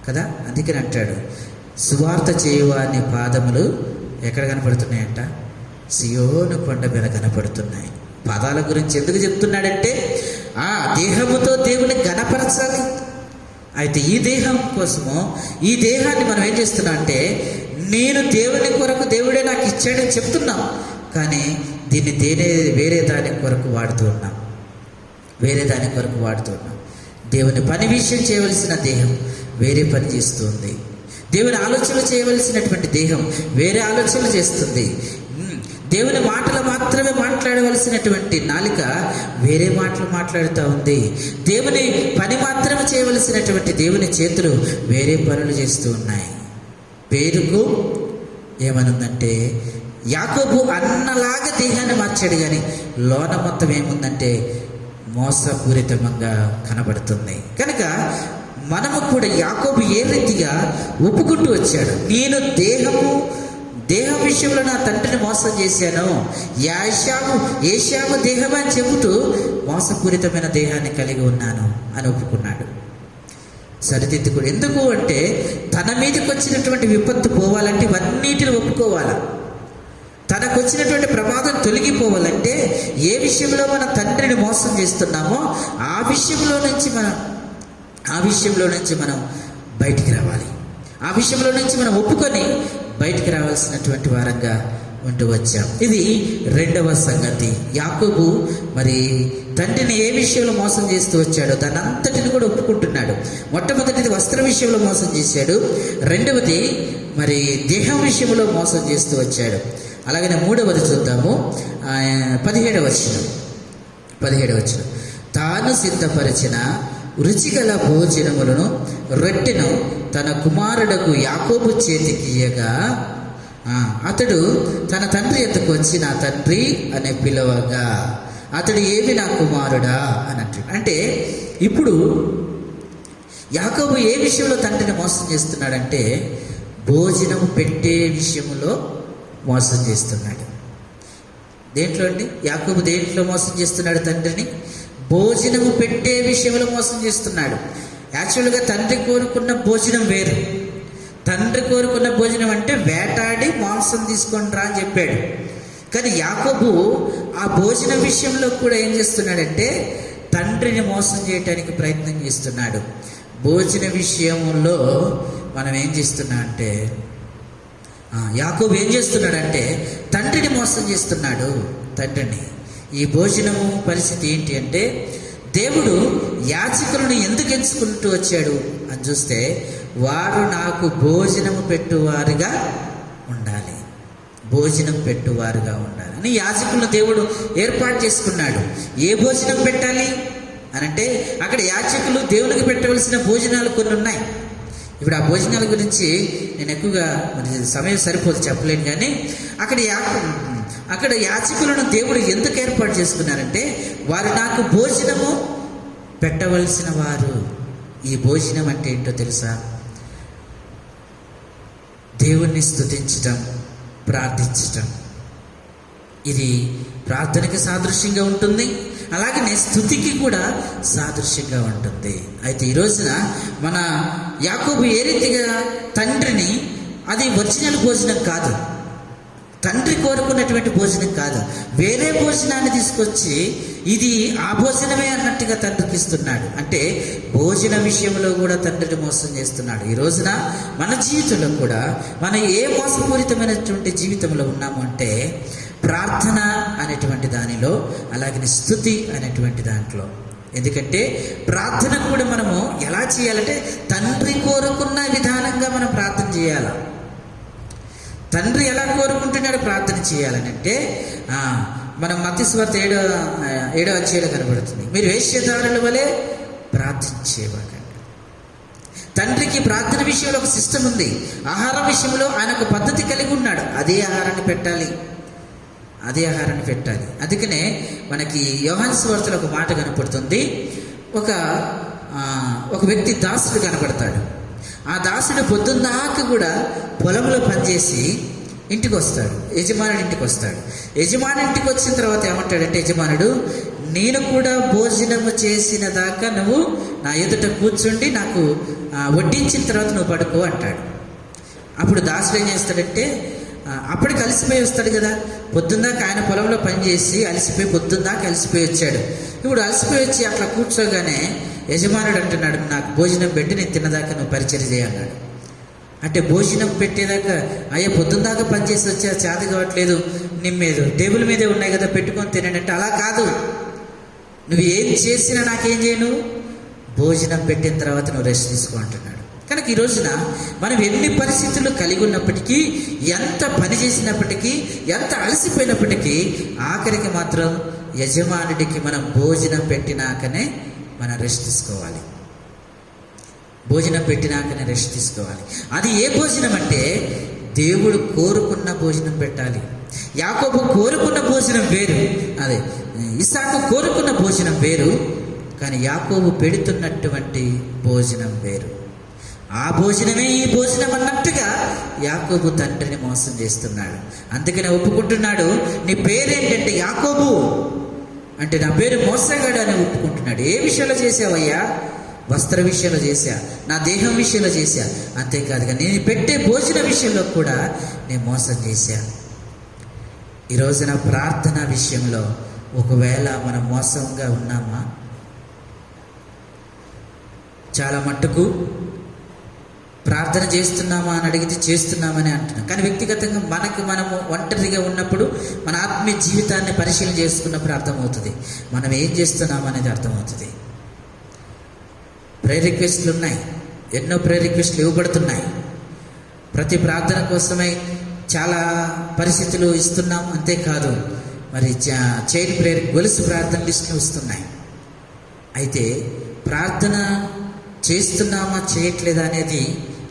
కదా. అందుకని అంటాడు, సువార్త చేయువాని పాదములు ఎక్కడ కనపడుతున్నాయంట? సియోను కొండ మీద కనపడుతున్నాయి. పాదాల గురించి ఎందుకు చెప్తున్నాడంటే, ఆ దేహముతో దేవుని ఘనపరచాలి. అయితే ఈ దేహం కోసము, ఈ దేహాన్ని మనం ఏం చేస్తున్నాం అంటే, నేను దేవుని కొరకు దేవుడే నాకు ఇచ్చాడని చెప్తున్నాం, కానీ దీన్ని వేరే దాని కొరకు వాడుతూ ఉన్నాం. దేవుని పని విషయం చేయవలసిన దేహం వేరే పని చేస్తుంది. దేవుని ఆలోచనలు చేయవలసినటువంటి దేహం వేరే ఆలోచనలు చేస్తుంది. దేవుని మాటలు మాత్రమే మాట్లాడవలసినటువంటి నాలుక వేరే మాటలు మాట్లాడుతూ ఉంది. దేవుని పని మాత్రమే చేయవలసినటువంటి దేవుని చేతులు వేరే పనులు చేస్తూ ఉన్నాయి. పేరుకు ఏమనుందంటే, యాకోబు అన్నలాగా దేహాన్ని మార్చాడు, కానీ లోన మొత్తం ఏముందంటే మోసపూరితంగా కనబడుతుంది. కనుక మనము కూడా యాకోబు ఏ రీతిగా ఒప్పుకుంటూ వచ్చాడు, నేను దేహం విషయంలో నా తండ్రిని మోసం చేశాను, ఏశాము దేహం అని చెబుతూ మోసపూరితమైన దేహాన్ని కలిగి ఉన్నాను అని ఒప్పుకున్నాడు. సరిదిద్దుకుడు. ఎందుకు అంటే, తన మీదకి వచ్చినటువంటి విపత్తు పోవాలంటే ఇవన్నిటిని ఒప్పుకోవాలి. తనకు వచ్చినటువంటి ప్రమాదం తొలగిపోవాలంటే ఏ విషయంలో మన తండ్రిని మోసం చేస్తున్నామో ఆ విషయంలో నుంచి మనం బయటికి రావాలి. ఆ విషయంలో నుంచి మనం ఒప్పుకొని బయటికి రావాల్సినటువంటి వారంగా ఉంటూ వచ్చాం. ఇది రెండవ సంగతి. యాకోబు మరి తండ్రిని ఏ విషయంలో మోసం చేస్తూ వచ్చాడో దాని అంతటిని కూడా ఒప్పుకుంటున్నాడు. మొట్టమొదటిది వస్త్ర విషయంలో మోసం చేశాడు, రెండవది మరి దేహం విషయంలో మోసం చేస్తూ వచ్చాడు. అలాగనే మూడవది చూద్దాము, 17వ వచనం. తాను సిద్ధపరిచిన రుచిగల భోజనములను రొట్టెను తన కుమారుడకు యాకోబు చేతికి ఇయ్యగా, అతడు తన తండ్రి ఎద్దకు వచ్చి నా తండ్రి అనే పిలవగా, అతడు ఏమి నా కుమారుడా అని అంటాడు. అంటే ఇప్పుడు యాకోబు ఏ విషయంలో తండ్రిని మోసం చేస్తున్నాడంటే, భోజనం పెట్టే విషయంలో మోసం చేస్తున్నాడు. దేంట్లో అండి? యాకోబు దేంట్లో మోసం చేస్తున్నాడు తండ్రిని? భోజనము పెట్టే విషయంలో మోసం చేస్తున్నాడు. యాక్చువల్గా తండ్రి కోరుకున్న భోజనం వేరు. తండ్రి కోరుకున్న భోజనం అంటే వేటాడి మాంసం తీసుకొని రా అని చెప్పాడు. కానీ యాకోబు ఆ భోజనం విషయంలో కూడా ఏం చేస్తున్నాడంటే, తండ్రిని మోసం చేయడానికి ప్రయత్నం చేస్తున్నాడు. భోజన విషయంలో మనం ఏం చేస్తున్నా అంటే, యాకోబు ఏం చేస్తున్నాడంటే తండ్రిని మోసం చేస్తున్నాడు. తండ్రిని ఈ భోజనము పరిస్థితి ఏంటి అంటే, దేవుడు యాజకులను ఎందుకు ఎంచుకుంటూ వచ్చాడు అని చూస్తే, వారు నాకు భోజనము పెట్టువారుగా ఉండాలి. భోజనం పెట్టువారుగా ఉండాలి అని యాజకులను దేవుడు ఏర్పాటు చేసుకున్నాడు. ఏ భోజనం పెట్టాలి అనంటే అక్కడ యాజకులు దేవునికి పెట్టవలసిన భోజనాలు కొన్ని ఉన్నాయి. ఇప్పుడు ఆ భోజనాల గురించి నేను ఎక్కువగా మరి సమయం సరిపోదు చెప్పలేను, కానీ అక్కడ యాజకులను దేవుడు ఎందుకు ఏర్పాటు చేసుకున్నారంటే వారు నాకు భోజనము పెట్టవలసిన వారు. ఈ భోజనం అంటే ఏంటో తెలుసా? దేవుణ్ణి స్తుతించటం, ప్రార్థించటం. ఇది ప్రార్థనకి సాదృశ్యంగా ఉంటుంది, అలాగనే స్తుతికి కూడా సాదృశ్యంగా ఉంటుంది. అయితే ఈ రోజున మన యాకోబు ఏ రీతిగా తండ్రిని, అది ఒరిజినల్ భోజనం కాదు, తండ్రి కోరుకున్నటువంటి భోజనం కాదు, వేరే భోజనాన్ని తీసుకొచ్చి ఇది ఆ భోజనమే అన్నట్టుగా తండ్రికి ఇస్తున్నాడు. అంటే భోజన విషయంలో కూడా తండ్రిని మోసం చేస్తున్నాడు. ఈ రోజున మన జీవితంలో కూడా మనం ఏ మోసపూరితమైనటువంటి జీవితంలో ఉన్నాము అంటే ప్రార్థన అనేటువంటి దానిలో, అలాగే స్తుతి అనేటువంటి దాంట్లో. ఎందుకంటే ప్రార్థన కూడా మనము ఎలా చేయాలంటే తండ్రి కోరుకున్న విధానంగా మనం ప్రార్థన చేయాలి. తండ్రి ఎలా కోరుకుంటున్నాడు ప్రార్థన చేయాలని అంటే మనం మత్తయి సువార్త 7వ అధ్యాయంలో కనబడుతుంది. మీరు వేశ్యదారుల వలె ప్రార్థించేవాకండి. తండ్రికి ప్రార్థన విషయంలో ఒక సిస్టమ్ ఉంది. ఆహారం విషయంలో ఆయన ఒక పద్ధతి కలిగి ఉన్నాడు. అదే ఆహారాన్ని పెట్టాలి. అందుకనే మనకి యోహాను సువార్తలో ఒక మాట కనపడుతుంది. ఒక వ్యక్తి దాసుడు కనపడతాడు. ఆ దాసుడు పొద్దున్నాక కూడా పొలంలో పనిచేసి ఇంటికి వస్తాడు, యజమానుడి ఇంటికి వస్తాడు. యజమాని ఇంటికి వచ్చిన తర్వాత ఏమంటాడంటే యజమానుడు, నేను కూడా భోజనము చేసిన దాకా నువ్వు నా ఎదుట కూర్చుండి నాకు వడ్డించిన తర్వాత నువ్వు పడుకో అంటాడు. అప్పుడు దాసుడు ఏం చేస్తాడంటే అప్పటికి అలసిపోయి వస్తాడు కదా, పొద్దున్నాక ఆయన పొలంలో పనిచేసి పొద్దున్నాక అలసిపోయి వచ్చాడు. ఇప్పుడు అలసిపోయి వచ్చి అట్లా కూర్చోగానే యజమానుడు అంటున్నాడు, నాకు భోజనం పెట్టి నేను తిన్నదాకా నువ్వు పరిచర్య చేయన్నాడు. అంటే భోజనం పెట్టేదాకా అయ్యా పొద్దున్నాక పనిచేసి వచ్చా, చేత కావట్లేదు, నిమ్మేదు టేబుల్ మీదే ఉన్నాయి కదా పెట్టుకొని తినండి అంటే అలా కాదు. నువ్వు ఏం చేసినా నాకేం చేయను, భోజనం పెట్టిన తర్వాత నువ్వు రెస్ట్ తీసుకో అంటున్నాడు. కనుక ఈ రోజున మనం ఎన్ని పరిస్థితులు కలిగి ఉన్నప్పటికీ, ఎంత పని చేసినప్పటికీ, ఎంత అలసిపోయినప్పటికీ ఆఖరికి మాత్రం యజమానుడికి మనం భోజనం పెట్టినాకనే మనం రెస్ట్ తీసుకోవాలి. అది ఏ భోజనం అంటే దేవుడు కోరుకున్న భోజనం పెట్టాలి. యాకోబు కోరుకున్న భోజనం వేరు, అదే ఇస్సాకు కోరుకున్న భోజనం వేరు, కానీ యాకోబు పెడుతున్నటువంటి భోజనం వేరు. ఆ భోజనమే ఈ భోజనం అన్నట్టుగా యాకోబు తండ్రిని మోసం చేస్తున్నాడు. అందుకనే ఒప్పుకుంటున్నాడు, నీ పేరేంటంటే యాకోబు అంటే నా పేరు మోసగాడు అని ఒప్పుకుంటున్నాడు. ఏ విషయంలో చేసావయ్యా? వస్త్ర విషయంలో చేశా, నా దేహం విషయంలో చేశా, అంతేకాదుగా నేను పెట్టే భోజన విషయంలో కూడా నేను మోసం చేశా. ఈ రోజున ప్రార్థన విషయంలో ఒకవేళ మనం మోసంగా ఉన్నామా? చాలా మట్టుకు ప్రార్థన చేస్తున్నామా అని అడిగితే చేస్తున్నామని అంటున్నాం, కానీ వ్యక్తిగతంగా మనము ఒంటరిగా ఉన్నప్పుడు మన ఆత్మీయ జీవితాన్ని పరిశీలన చేసుకున్నప్పుడు అర్థమవుతుంది మనం ఏం చేస్తున్నామా అనేది అర్థమవుతుంది. ప్రేయర్ రిక్వెస్ట్లు ఉన్నాయి, ఎన్నో ప్రేయర్ రిక్వెస్ట్లు ఇవ్వబడుతున్నాయి. ప్రతి ప్రార్థన కోసమై చాలా పరిస్థితులు ఇస్తున్నాం. అంతేకాదు మరి చైన్ ప్రేయర్ గొలుసు ప్రార్థన లిస్టులు వస్తున్నాయి. అయితే ప్రార్థన చేస్తున్నామా చేయట్లేదా అనేది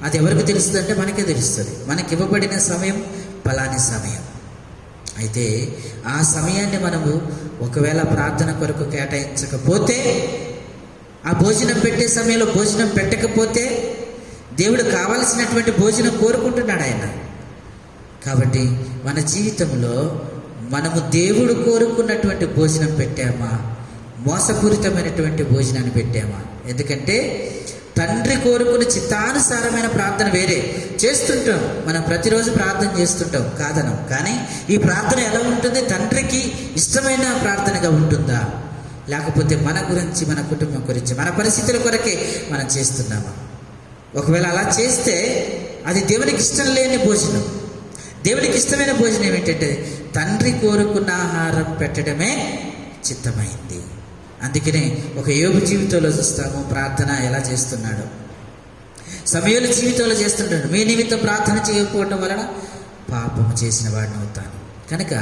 అది ఎవరికి తెలుస్తుంది అంటే మనకే తెలుస్తుంది. మనకి ఇవ్వబడిన సమయం పలాని సమయం. అయితే ఆ సమయాన్ని మనము ఒకవేళ ప్రార్థన కొరకు కేటాయించకపోతే, ఆ భోజనం పెట్టే సమయంలో భోజనం పెట్టకపోతే, దేవుడు కావలసినటువంటి భోజనం కోరుకుంటున్నాడు ఆయన. కాబట్టి మన జీవితంలో మనము దేవుడు కోరుకున్నటువంటి భోజనం పెట్టామా, మోసపూరితమైనటువంటి భోజనాన్ని పెట్టామా? ఎందుకంటే తండ్రి కోరుకున్న చిత్తానుసారమైన ప్రార్థన వేరే చేస్తుంటాం. మనం ప్రతిరోజు ప్రార్థన చేస్తుంటాం, కాదనం. కానీ ఈ ప్రార్థన ఎలా ఉంటుంది? తండ్రికి ఇష్టమైన ప్రార్థనగా ఉంటుందా, లేకపోతే మన గురించి, మన కుటుంబం గురించి, మన పరిస్థితుల కొరకే మనం చేస్తున్నామా? ఒకవేళ అలా చేస్తే అది దేవునికి ఇష్టం లేని భోజనం. దేవునికి ఇష్టమైన భోజనం ఏమిటంటే తండ్రి కోరుకున్న ఆహారం పెట్టడమే చిత్తమైంది. అందుకనే ఒక యోబు జీవితంలో చూస్తాము ప్రార్థన ఎలా చేస్తున్నాడు. సమూయేలు జీవితంలో చేస్తుంటాడు. మీ నిమిత్తం ప్రార్థన చేయకపోవడం వలన పాపము చేసిన వాడిని అవుతాను. కనుక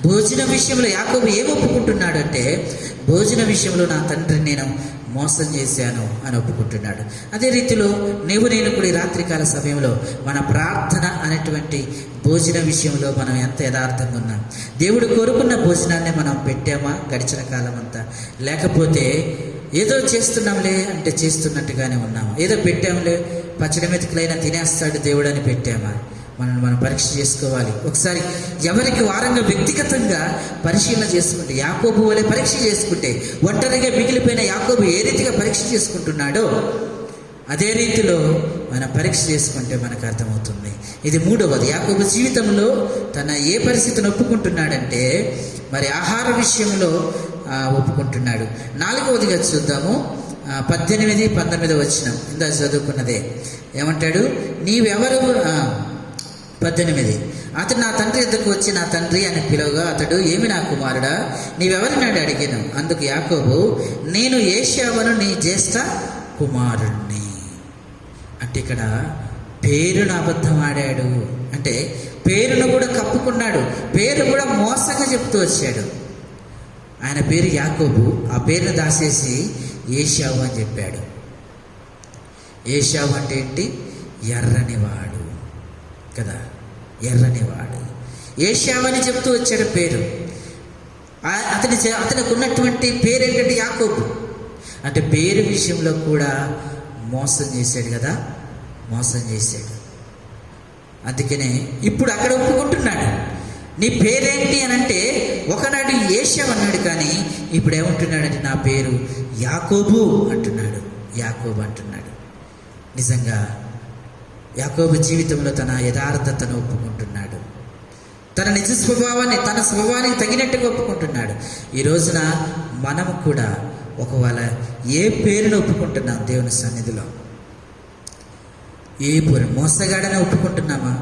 భోజనం విషయంలో యాకోబు ఏం ఒప్పుకుంటున్నాడు అంటే, భోజన విషయంలో నా తండ్రిని నేను మోసం చేశాను అని ఒప్పుకుంటున్నాడు. అదే రీతిలో నేను కూడా ఈ రాత్రికాల సమయంలో మన ప్రార్థన అనేటువంటి భోజన విషయంలో మనం ఎంత యథార్థంగా ఉన్నాం? దేవుడు కోరుకున్న భోజనాన్ని మనం పెట్టామా గడిచిన కాలం అంతా? లేకపోతే ఏదో చేస్తున్నాంలే అంటే చేస్తున్నట్టుగానే ఉన్నామా? ఏదో పెట్టాంలే, పచ్చడి మెతుకులైనా తినేస్తాడు దేవుడు అని పెట్టామా? మనం పరీక్ష చేసుకోవాలి. ఒకసారి ఎవరికి వారంగా వ్యక్తిగతంగా పరిశీలన చేసుకుంటే, యాకోబు వలె పరీక్ష చేసుకుంటే, ఒంటరిగా మిగిలిపోయిన యాకోబు ఏ రీతిగా పరీక్ష చేసుకుంటున్నాడో అదే రీతిలో మనం పరీక్ష చేసుకుంటే మనకు అర్థమవుతుంది. ఇది మూడవది. యాకోబు జీవితంలో తన ఏ పరిస్థితిని ఒప్పుకుంటున్నాడంటే, మరి ఆహార విషయంలో ఒప్పుకుంటున్నాడు. నాలుగవదిగా చూద్దాము, 18-19 వచనం ఇందా చదువుకున్నదే. ఏమంటాడు? నీవెవరు? 18 అతడు నా తండ్రి ఎద్దకు వచ్చి నా తండ్రి అని పిలువగా అతడు, ఏమి నా కుమారుడా, నీవెవరినాడు అడిగాను. అందుకు యాకోబు, నేను ఏశావును, నీ జ్యేష్ఠ కుమారుణ్ణి. అంటే ఇక్కడ పేరును అబద్ధం ఆడాడు. అంటే పేరును కూడా కప్పుకున్నాడు, పేరు కూడా మోసంగా చెప్తూ వచ్చాడు. ఆయన పేరు యాకోబు, ఆ పేరును దాచేసి ఏశావు అని చెప్పాడు. ఏశావు అంటే ఏంటి? ఎర్రనివాడు కదా, ఎర్రనివాడు. ఏశావు అని చెప్తూ వచ్చాడు పేరు. అతనికి ఉన్నటువంటి పేరు ఏంటంటే యాకోబు. అంటే పేరు విషయంలో కూడా మోసం చేశాడు కదా, మోసం చేశాడు. అందుకనే ఇప్పుడు అక్కడ ఒప్పుకుంటున్నాడు. నీ పేరేంటి అని అంటే, ఒకనాడు ఏశావు అన్నాడు, కానీ ఇప్పుడు ఏమంటున్నాడంటే నా పేరు యాకోబు అంటున్నాడు. యాకోబు అంటున్నాడు. నిజంగా యాకోబు జీవితంలో తన యథార్థతను ఒప్పుకుంటున్నాడు. తన నిజ స్వభావాన్ని, తన స్వభావానికి తగినట్టుగా ఒప్పుకుంటున్నాడు. ఈ రోజున మనము కూడా ఒకవేళ ఏ పేరును ఒప్పుకుంటున్నాం దేవుని సన్నిధిలో? ఏ పేరు? మోసగాడని ఒప్పుకుంటున్నామా?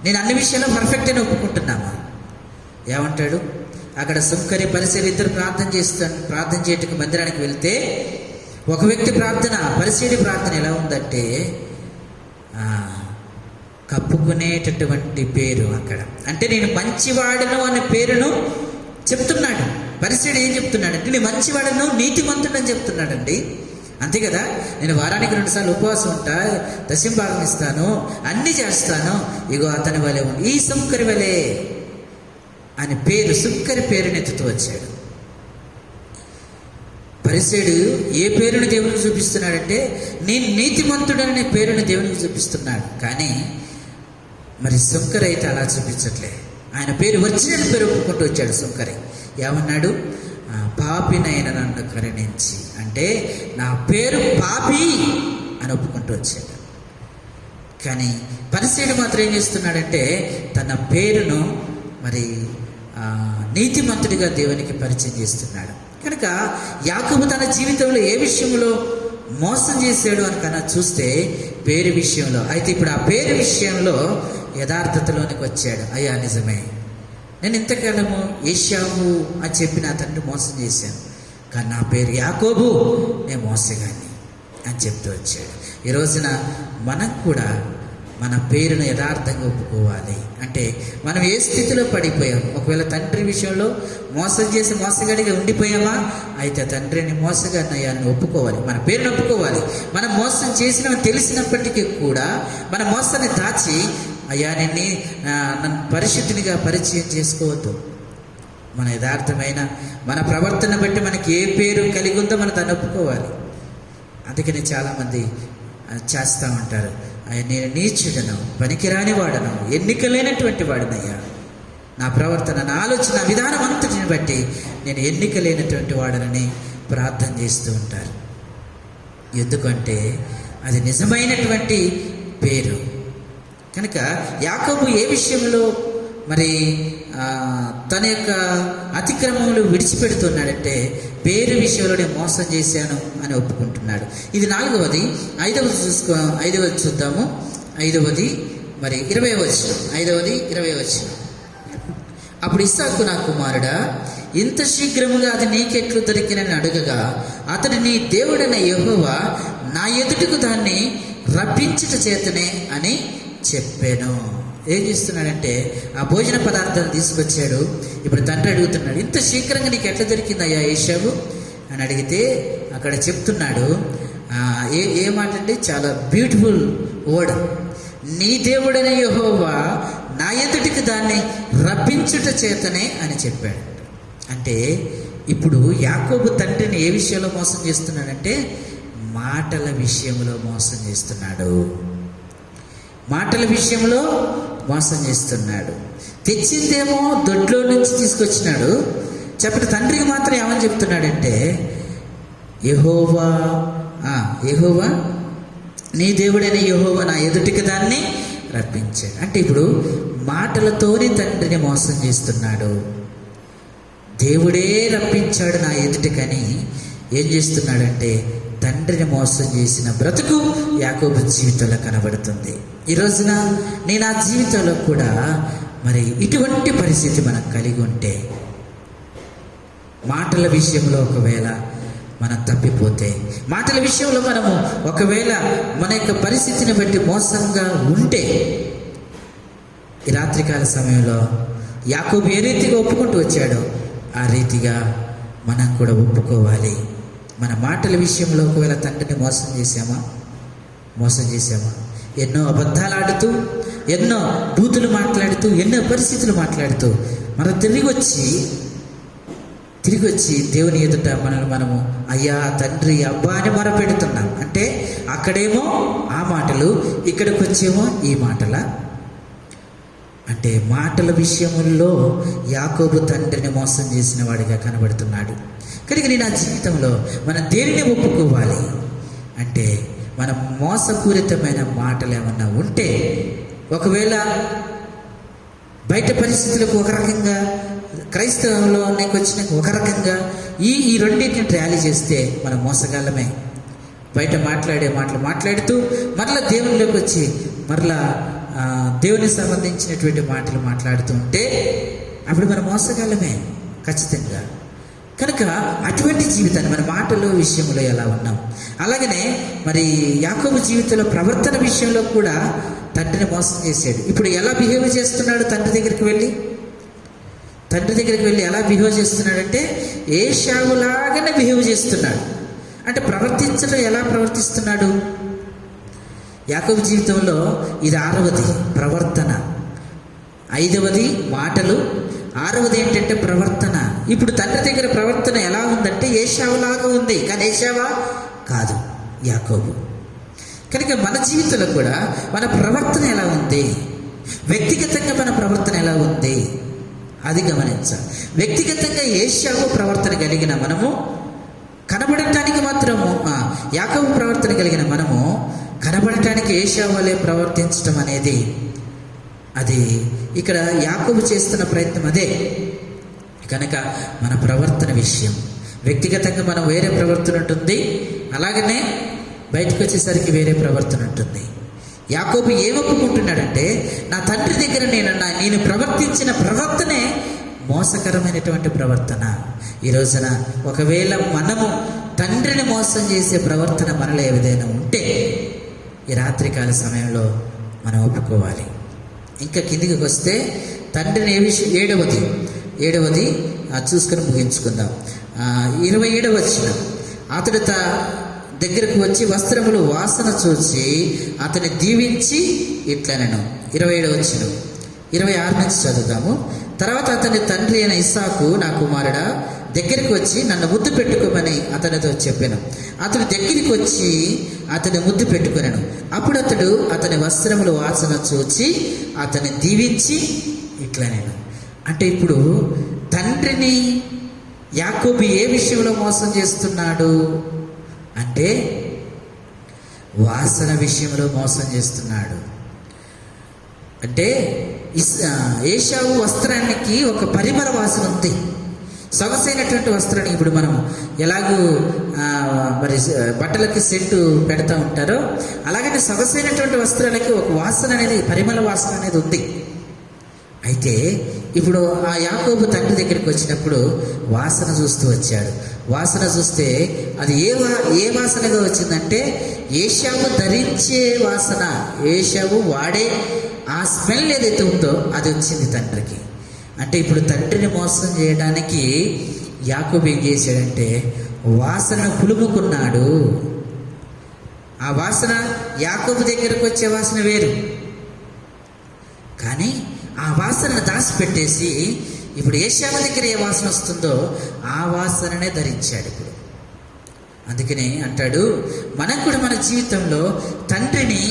నేను అన్ని విషయాల్లో పర్ఫెక్ట్ అని ఒప్పుకుంటున్నామా? ఏమంటాడు అక్కడ? సుంకరి పరిసయ్యులు ఇద్దరు ప్రార్థన చేయటకు మందిరానికి వెళ్తే, ఒక వ్యక్తి ప్రార్థన, పరిసయ్యుడి ప్రార్థన ఎలా ఉందంటే, కప్పుకునేటటువంటి పేరు అక్కడ. అంటే నేను మంచివాడను అనే పేరును చెప్తున్నాడు. పరిసయ్యుడు ఏం చెప్తున్నాడంటే, నేను మంచివాడను, నీతిమంతుడని చెప్తున్నాడండి. అంతే కదా, నేను వారానికి 2 సార్లు ఉపవాసం ఉంటా, దశంభాగం ఇస్తాను, అన్నీ చేస్తాను, ఇగో అతని వలె ఉంది, ఈ సుంకరి వలె అని పేరు, సుంకరి పేరుని ఎత్తుతూ వచ్చాడు. పరిసయ్యుడు ఏ పేరుని దేవునికి చూపిస్తున్నాడంటే, నేను నీతిమంతుడనే పేరుని దేవునికి చూపిస్తున్నాడు. కానీ మరి సుంకరి అయితే అలా చూపించట్లే. ఆయన పేరు ఒరిజినల్ పేరు ఒప్పుకుంటూ వచ్చాడు సుంకరి. ఏమన్నాడు? పాపినైన నన్ను కరుణించి, అంటే నా పేరు పాపి అని ఒప్పుకుంటూ వచ్చాడు. కానీ పరిసయ్యుడు మాత్రం ఏం చేస్తున్నాడంటే, తన పేరును మరి నీతిమంతుడిగా దేవునికి పరిచయం చేస్తున్నాడు. కనుక యాకోబు తన జీవితంలో ఏ విషయంలో మోసం చేశాడు అని కన్నా చూస్తే పేరు విషయంలో. అయితే ఇప్పుడు ఆ పేరు విషయంలో యథార్థతలోనికి వచ్చాడు. అయ్యా నిజమే, నేను ఇంతకాలము ఏశావు అని చెప్పి నా తండ్రి మోసం చేశాను, కానీ నా పేరు యాకోబు, నేను మోసగాన్ని అని చెప్తూ వచ్చాడు. ఈ రోజున మనం కూడా మన పేరును యథార్థంగా ఒప్పుకోవాలి. అంటే మనం ఏ స్థితిలో పడిపోయాం? ఒకవేళ తండ్రి విషయంలో మోసం చేసి మోసగాడిగా ఉండిపోయామా? అయితే తండ్రిని మోసగాడిని ఒప్పుకోవాలి, మన పేరును ఒప్పుకోవాలి. మనం మోసం చేసినామని తెలిసినప్పటికీ కూడా మన మోసాన్ని దాచి, అయ్యా నన్ను పరిశుద్ధినిగా పరిచయం చేసుకోవద్దు. మన యథార్థమైన మన ప్రవర్తన బట్టి మనకి ఏ పేరు కలిగి ఉందో మనం దాన్ని ఒప్పుకోవాలి. అందుకని చాలామంది చేస్తూ ఉంటారు, నేను నీచుడను, పనికిరాని వాడను, ఎన్నిక లేనటువంటి వాడినయ్యా, నా ప్రవర్తన, నా ఆలోచన విధానం అంతటిని బట్టి నేను ఎన్నిక లేనటువంటి వాడనని ప్రార్థన చేస్తూ ఉంటారు. ఎందుకంటే అది నిజమైనటువంటి పేరు. కనుక యాకోబు ఏ విషయంలో మరి తన యొక్క అతిక్రమములు విడిచిపెడుతున్నాడంటే, పేరు విషయంలోనే మోసం చేశాను అని ఒప్పుకుంటున్నాడు. ఇది 4వది. 5వది చూద్దాము. 5వది మరి 20వ వచనం. 5వది 20వ వచనం. అప్పుడు ఇస్సాకు, నా కుమారుడా, ఇంత శీఘ్రముగా అది నీకెట్లు దొరికినని అడగగా, అతడు నీ దేవుడైన యెహోవా నా ఎదుటకు దాన్ని రప్పించుట చేతనే అని చెప్పాను. ఏం చేస్తున్నాడంటే ఆ భోజన పదార్థాలు తీసుకొచ్చాడు. ఇప్పుడు తండ్రి అడుగుతున్నాడు, ఇంత శీఘ్రంగా నీకు ఎట్లా దొరికిందయ్యా ఏశావు అని అడిగితే అక్కడ చెప్తున్నాడు. ఏ మాట అంటే చాలా బ్యూటిఫుల్ వర్డ్, నీ దేవుడైన యెహోవా నా ఎదుటికి దాన్ని రప్పించుట చేతనే అని చెప్పాడు. అంటే ఇప్పుడు యాకోబు తండ్రిని ఏ విషయంలో మోసం చేస్తున్నాడంటే మాటల విషయంలో మోసం చేస్తున్నాడు. మాటల విషయంలో మోసం చేస్తున్నాడు. తెచ్చిందేమో దొడ్లో నుంచి తీసుకొచ్చినాడు. చెప్పండి, తండ్రికి మాత్రం ఏమని చెప్తున్నాడంటే యెహోవా నీ దేవుడైన యెహోవా నా ఎదుటికి దాన్ని రప్పించాడు. అంటే ఇప్పుడు మాటలతోనే తండ్రిని మోసం చేస్తున్నాడు. దేవుడే రప్పించాడు నా ఎదుటికని ఏం చేస్తున్నాడంటే తండ్రిని మోసం చేసిన బ్రతుకు యాకోబు జీవితంలో కనబడుతుంది. ఈ రోజున నేను ఆ జీవితంలో కూడా మరి ఇటువంటి పరిస్థితి మనం కలిగి ఉంటే, మాటల విషయంలో ఒకవేళ మనం తప్పిపోతే, మాటల విషయంలో మనము ఒకవేళ మన యొక్క పరిస్థితిని బట్టి మోసంగా ఉంటే, ఈ రాత్రికాల సమయంలో యాకోబు ఏ రీతిగా ఒప్పుకుంటూ వచ్చాడో ఆ రీతిగా మనం కూడా ఒప్పుకోవాలి. మన మాటల విషయంలో ఒకవేళ తండ్రిని మోసం చేశామా, ఎన్నో అబద్ధాలు ఆడుతూ, ఎన్నో బూతులు మాట్లాడుతూ, ఎన్నో పరిస్థితులు మాట్లాడుతూ మనం తిరిగి వచ్చి దేవుని ఎదుట మనల్ని మనము అయ్యా తండ్రి అబ్బా అని మొరపెడుతున్నాం. అంటే అక్కడేమో ఆ మాటలు, ఇక్కడికి వచ్చేమో ఈ మాటల. అంటే మాటల విషయంలో యాకోబు తండ్రిని మోసం చేసిన వాడిగా కనబడుతున్నాడు. కనుక నేను ఆ జీవితంలో మనం దేనిని ఒప్పుకోవాలి అంటే, మన మోసపూరితమైన మాటలు ఏమన్నా ఉంటే, ఒకవేళ బయట పరిస్థితులకు ఒక రకంగా, క్రైస్తవంలో నీకు వచ్చిన ఒక రకంగా, ఈ రెండింటిని ట్రాలీ చేస్తే మనం మోసగాళ్ళమే. బయట మాట్లాడే మాటలు మాట్లాడుతూ మరలా దేవునిలోకి వచ్చి మరలా దేవునికి సంబంధించినటువంటి మాటలు మాట్లాడుతూ ఉంటే అప్పుడు మనం మోసగాళ్ళమే ఖచ్చితంగా. కనుక అటువంటి జీవితాన్ని మన మాటల విషయంలో ఎలా ఉన్నాం, అలాగనే మరి యాకోబు జీవితంలో ప్రవర్తన విషయంలో కూడా తండ్రిని మోసం చేశాడు. ఇప్పుడు ఎలా బిహేవ్ చేస్తున్నాడు? తండ్రి దగ్గరికి వెళ్ళి ఎలా బిహేవ్ చేస్తున్నాడంటే ఏశావులాగానే బిహేవ్ చేస్తున్నాడు. అంటే ప్రవర్తించడం ఎలా ప్రవర్తిస్తున్నాడు? యాకోబు జీవితంలో ఇది 6వది ప్రవర్తన, 5వది మాటలు, 6వది ఏంటంటే ప్రవర్తన. ఇప్పుడు తండ్రి దగ్గర ప్రవర్తన ఎలా ఉందంటే ఏశావులాగా ఉంది, కానీ ఏశావా కాదు, యాకోబు. కనుక మన జీవితంలో కూడా మన ప్రవర్తన ఎలా ఉంది, వ్యక్తిగతంగా మన ప్రవర్తన ఎలా ఉంది అది గమనించాలి. వ్యక్తిగతంగా ఏశావు ప్రవర్తన కలిగిన మనము కనబడటానికి మాత్రము, యాకోబు ప్రవర్తన కలిగిన మనము కనబడటానికి ఏశావు వలె ప్రవర్తించడం అనేది, అది ఇక్కడ యాకోబు చేస్తున్న ప్రయత్నం అదే. కనుక మన ప్రవర్తన విషయం, వ్యక్తిగతంగా మనం వేరే ప్రవర్తన ఉంటుంది, అలాగనే బయటకు వచ్చేసరికి వేరే ప్రవర్తన ఉంటుంది. యాకోబు ఏమొప్పుకుంటున్నాడంటే నా తండ్రి దగ్గర నేను ప్రవర్తించిన ప్రవర్తనే మోసకరమైనటువంటి ప్రవర్తన. ఈ రోజున ఒకవేళ మనము తండ్రిని మోసం చేసే ప్రవర్తన మనలో ఏదైనా ఉంటే ఈ రాత్రికాల సమయంలో మనం ఒప్పుకోవాలి. ఇంకా కిందికి వస్తే తండ్రిని 7వది చూసుకొని ముగించుకుందాం. 27వ వచనం, అతడు దగ్గరకు వచ్చి వస్త్రములు వాసన చూచి అతన్ని దీవించి ఇట్లనెను. 27వ వచనం, 26 నుంచి చదువుతాము. తర్వాత అతని తండ్రి అయిన ఇస్సాకు, నా కుమారుడా దగ్గరికి వచ్చి నన్ను ముద్దు పెట్టుకోమని అతనితో చెప్పాను. అతడు దగ్గరికి వచ్చి అతని ముద్దు పెట్టుకున్నాను. అప్పుడు అతడు అతని వస్త్రములు వాసన చూచి అతన్ని దీవించి ఇట్లనెను. అంటే ఇప్పుడు తండ్రిని యాకోబు ఏ విషయంలో మోసం చేస్తున్నాడు అంటే వాసన విషయంలో మోసం చేస్తున్నాడు. అంటే ఏశావు వస్త్రానికి ఒక పరిమళ వాసన ఉంది, సొగసైనటువంటి వస్త్రాన్ని. ఇప్పుడు మనం ఎలాగూ మరి బట్టలకి సెంటు పెడతా ఉంటారో అలాగనే సొగసైనటువంటి వస్త్రాలకి ఒక వాసన అనేది, పరిమళ వాసన అనేది ఉంది. అయితే ఇప్పుడు ఆ యాకోబు తండ్రి దగ్గరికి వచ్చినప్పుడు వాసన చూస్తూ వచ్చాడు. వాసన చూస్తే అది ఏ వాసనగా వచ్చిందంటే ఏశావు ధరించే వాసన, ఏశావు వాడే ఆ స్మెల్ ఏదైతే ఉందో అది వచ్చింది తండ్రికి. అంటే ఇప్పుడు తండ్రిని మోసం చేయడానికి యాకోబు ఏం చేశాడంటే వాసనను పులుముకున్నాడు. ఆ వాసన యాకోబు దగ్గరకు వచ్చే వాసన వేరు, కానీ ఆ వాసనను దాచిపెట్టేసి ఇప్పుడు ఏశావు దగ్గర ఏ వాసన వస్తుందో ఆ వాసననే ధరించాడు ఇప్పుడు. అందుకనే అంటాడు, మనం కూడా మన జీవితంలో తండ్రిని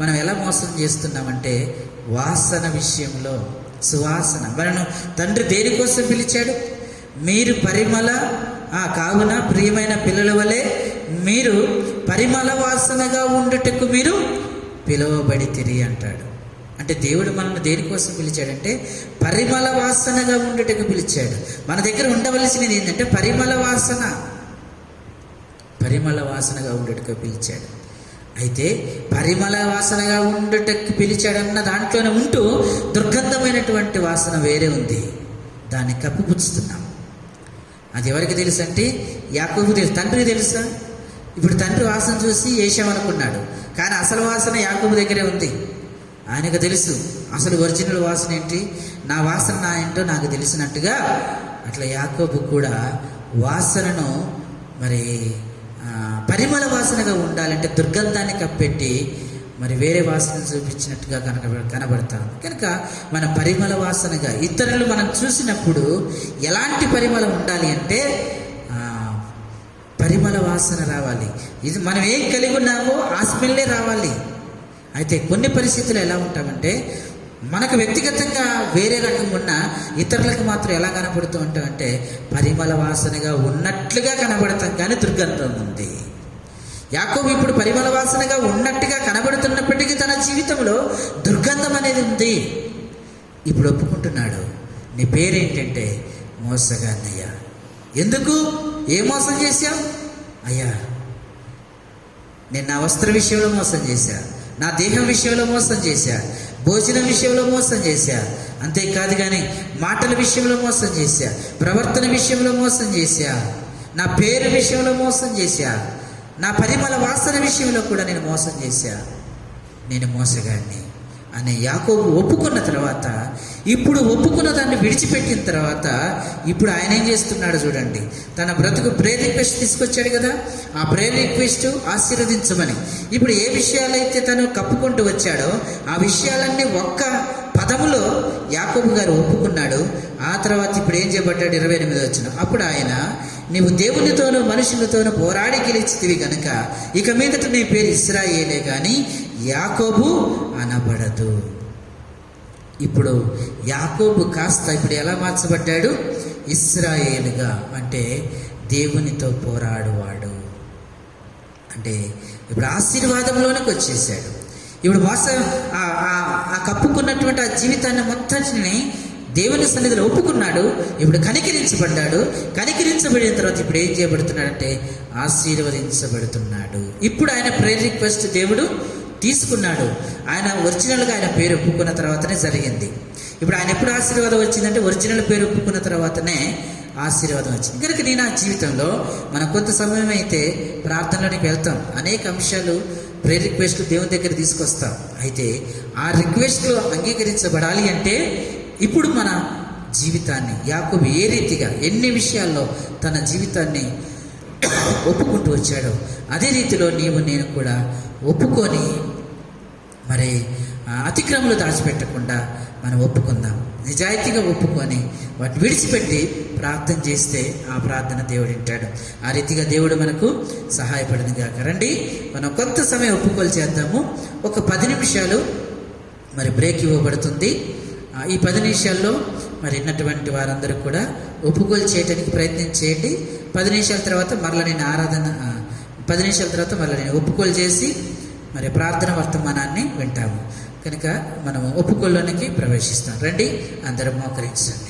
మనం ఎలా మోసం చేస్తున్నామంటే వాసన విషయంలో. సువాసన మనను తండ్రి దేనికోసం పిలిచాడు? మీరు కావున ప్రియమైన పిల్లల వలె మీరు పరిమళ వాసనగా ఉండుటకు మీరు పిలువబడితిరి అంటాడు. అంటే దేవుడు మనల్ని దేనికోసం పిలిచాడంటే పరిమళ వాసనగా ఉండుటకు పిలిచాడు. మన దగ్గర ఉండవలసినది ఏంటంటే పరిమళ వాసనగా ఉండుటకు పిలిచాడు. అయితే పరిమళ వాసనగా ఉండుటకు పిలిచాడన్న దాంట్లోనే ఉంటూ దుర్గంధమైనటువంటి వాసన వేరే ఉంది, దాన్ని కప్పిపుచ్చుతున్నాం. అది ఎవరికి తెలుసు అంటే యాకోబు తెలుసు, తండ్రికి తెలుసా? ఇప్పుడు తండ్రి వాసన చూసి ఏశావు అనుకున్నాడు, కానీ అసలు వాసన యాకోబు దగ్గరే ఉంది. ఆయనకు తెలుసు అసలు ఒరిజినల్ వాసన ఏంటి, నా వాసన నా ఏంటో నాకు తెలిసినట్టుగా అట్లా యాకోబు కూడా వాసనను మరి పరిమళ వాసనగా ఉండాలంటే దుర్గంధాన్ని కప్పెట్టి మరి వేరే వాసన చూపించినట్టుగా కనబడతాం. కనుక మన పరిమళ వాసనగా ఇతరులు మనం చూసినప్పుడు ఎలాంటి పరిమళం ఉండాలి అంటే పరిమళ వాసన రావాలి. ఇది మనం ఏం కలిగి ఉన్నామో ఆ స్మెల్లే రావాలి. అయితే కొన్ని పరిస్థితులు ఎలా ఉంటామంటే మనకు వ్యక్తిగతంగా వేరే రకం ఉన్న ఇతరులకు మాత్రం ఎలా కనబడుతూ ఉంటామంటే పరిమళ వాసనగా ఉన్నట్లుగా కనబడతాం, కానీ దుర్గంధం ఉంది. యాకోబు ఇప్పుడు పరిమళ వాసనగా ఉన్నట్టుగా కనబడుతున్నప్పటికీ తన జీవితంలో దుర్గంధం అనేది ఉంది. ఇప్పుడు ఒప్పుకుంటున్నాడు, నీ పేరేంటంటే మోసగాన్నయ్యా. ఎందుకు? ఏ మోసం చేశావు? అయ్యా, నేను నా వస్త్ర విషయంలో మోసం చేశా, నా దేహం విషయంలో మోసం చేశా, భోజనం విషయంలో మోసం చేశా, అంతేకాదు కానీ మాటల విషయంలో మోసం చేశా, ప్రవర్తన విషయంలో మోసం చేశా, నా పేరు విషయంలో మోసం చేశా, నా పరిమళ వాసన విషయంలో కూడా నేను మోసం చేశా, నేను మోసగాడిని అని యాకోబు ఒప్పుకున్న తర్వాత, ఇప్పుడు ఒప్పుకున్న దాన్ని విడిచిపెట్టిన తర్వాత ఇప్పుడు ఆయన ఏం చేస్తున్నాడు చూడండి. తన బ్రతుకు ప్రేయర్ రిక్వెస్ట్ తీసుకొచ్చాడు కదా, ఆ ప్రేయర్ రిక్వెస్ట్ ఆశీర్వదించమని. ఇప్పుడు ఏ విషయాలైతే తను కప్పుకుంటూ వచ్చాడో ఆ విషయాలన్నీ ఒక్క పదములో యాకోబు గారు ఒప్పుకున్నాడు. ఆ తర్వాత ఇప్పుడు ఏం చేయబడ్డాడు? 28 వచ్చిన అప్పుడు ఆయన, నీవు దేవునితోనూ మనుషులతోనూ పోరాడి గెలిచితివి కనుక ఇక మీదట నీ పేరు ఇశ్రాయేలే కానీ యాకోబు అనబడదు. ఇప్పుడు యాకోబు కాస్త ఇప్పుడు ఎలా మార్చబడ్డాడు? ఇశ్రాయేలుగా, అంటే దేవునితో పోరాడువాడు. అంటే ఇప్పుడు ఆశీర్వాదంలోనికి వచ్చేసాడు. ఇప్పుడు ఆ కప్పుకున్నటువంటి ఆ జీవితాన్ని మొత్తాన్ని దేవుని సన్నిధిలో ఒప్పుకున్నాడు. ఇప్పుడు కనికరించబడ్డాడు. కనికరించబడిన తర్వాత ఇప్పుడు ఏం చేయబడుతున్నాడంటే ఆశీర్వదించబడుతున్నాడు. ఇప్పుడు ఆయన ప్రేయర్ రిక్వెస్ట్ దేవుడు తీసుకున్నాడు. ఆయన ఒరిజినల్గా ఆయన పేరు ఒప్పుకున్న తర్వాతనే జరిగింది. ఇప్పుడు ఆయన ఎప్పుడు ఆశీర్వాదం వచ్చిందంటే ఒరిజినల్ పేరు ఒప్పుకున్న తర్వాతనే ఆశీర్వాదం వచ్చింది. కనుక నేను ఆ జీవితంలో మనం కొంత సమయం అయితే ప్రార్థనలోనికి వెళ్తాం, అనేక అంశాలు ప్రేయర్ రిక్వెస్ట్లు దేవుని దగ్గర తీసుకొస్తాం. అయితే ఆ రిక్వెస్ట్లు అంగీకరించబడాలి అంటే ఇప్పుడు మన జీవితాన్ని యాకోబు ఏ రీతిగా ఎన్ని విషయాల్లో తన జీవితాన్ని ఒప్పుకుంటూ వచ్చాడో అదే రీతిలో నీవు నేను కూడా ఒప్పుకొని మరి అతిక్రమలు దాచిపెట్టకుండా మనం ఒప్పుకుందాం. నిజాయితీగా ఒప్పుకొని వాటిని విడిచిపెట్టి ప్రార్థన చేస్తే ఆ ప్రార్థన దేవుడు వింటాడు. ఆ రీతిగా దేవుడు మనకు సహాయపడను గాక. రండి మనం కొంత సమయం ఒప్పుకోలు చేద్దాము. ఒక 10 నిమిషాలు మరి బ్రేక్ ఇవ్వబడుతుంది. ఈ 10 నిమిషాల్లో మరి ఉన్నటువంటి వారందరూ కూడా ఒప్పుకోలు చేయడానికి ప్రయత్నం చేయండి. 10 నిమిషాల తర్వాత మరలా నేను 10 నిమిషాల తర్వాత మరలా నేను ఒప్పుకోలు చేసి మరి ప్రార్థన వర్తమానాన్ని వింటాము. కనుక మనము ఒప్పుకోల్లోనికి ప్రవేశిస్తాం. రండి అందరం మోకరించండి.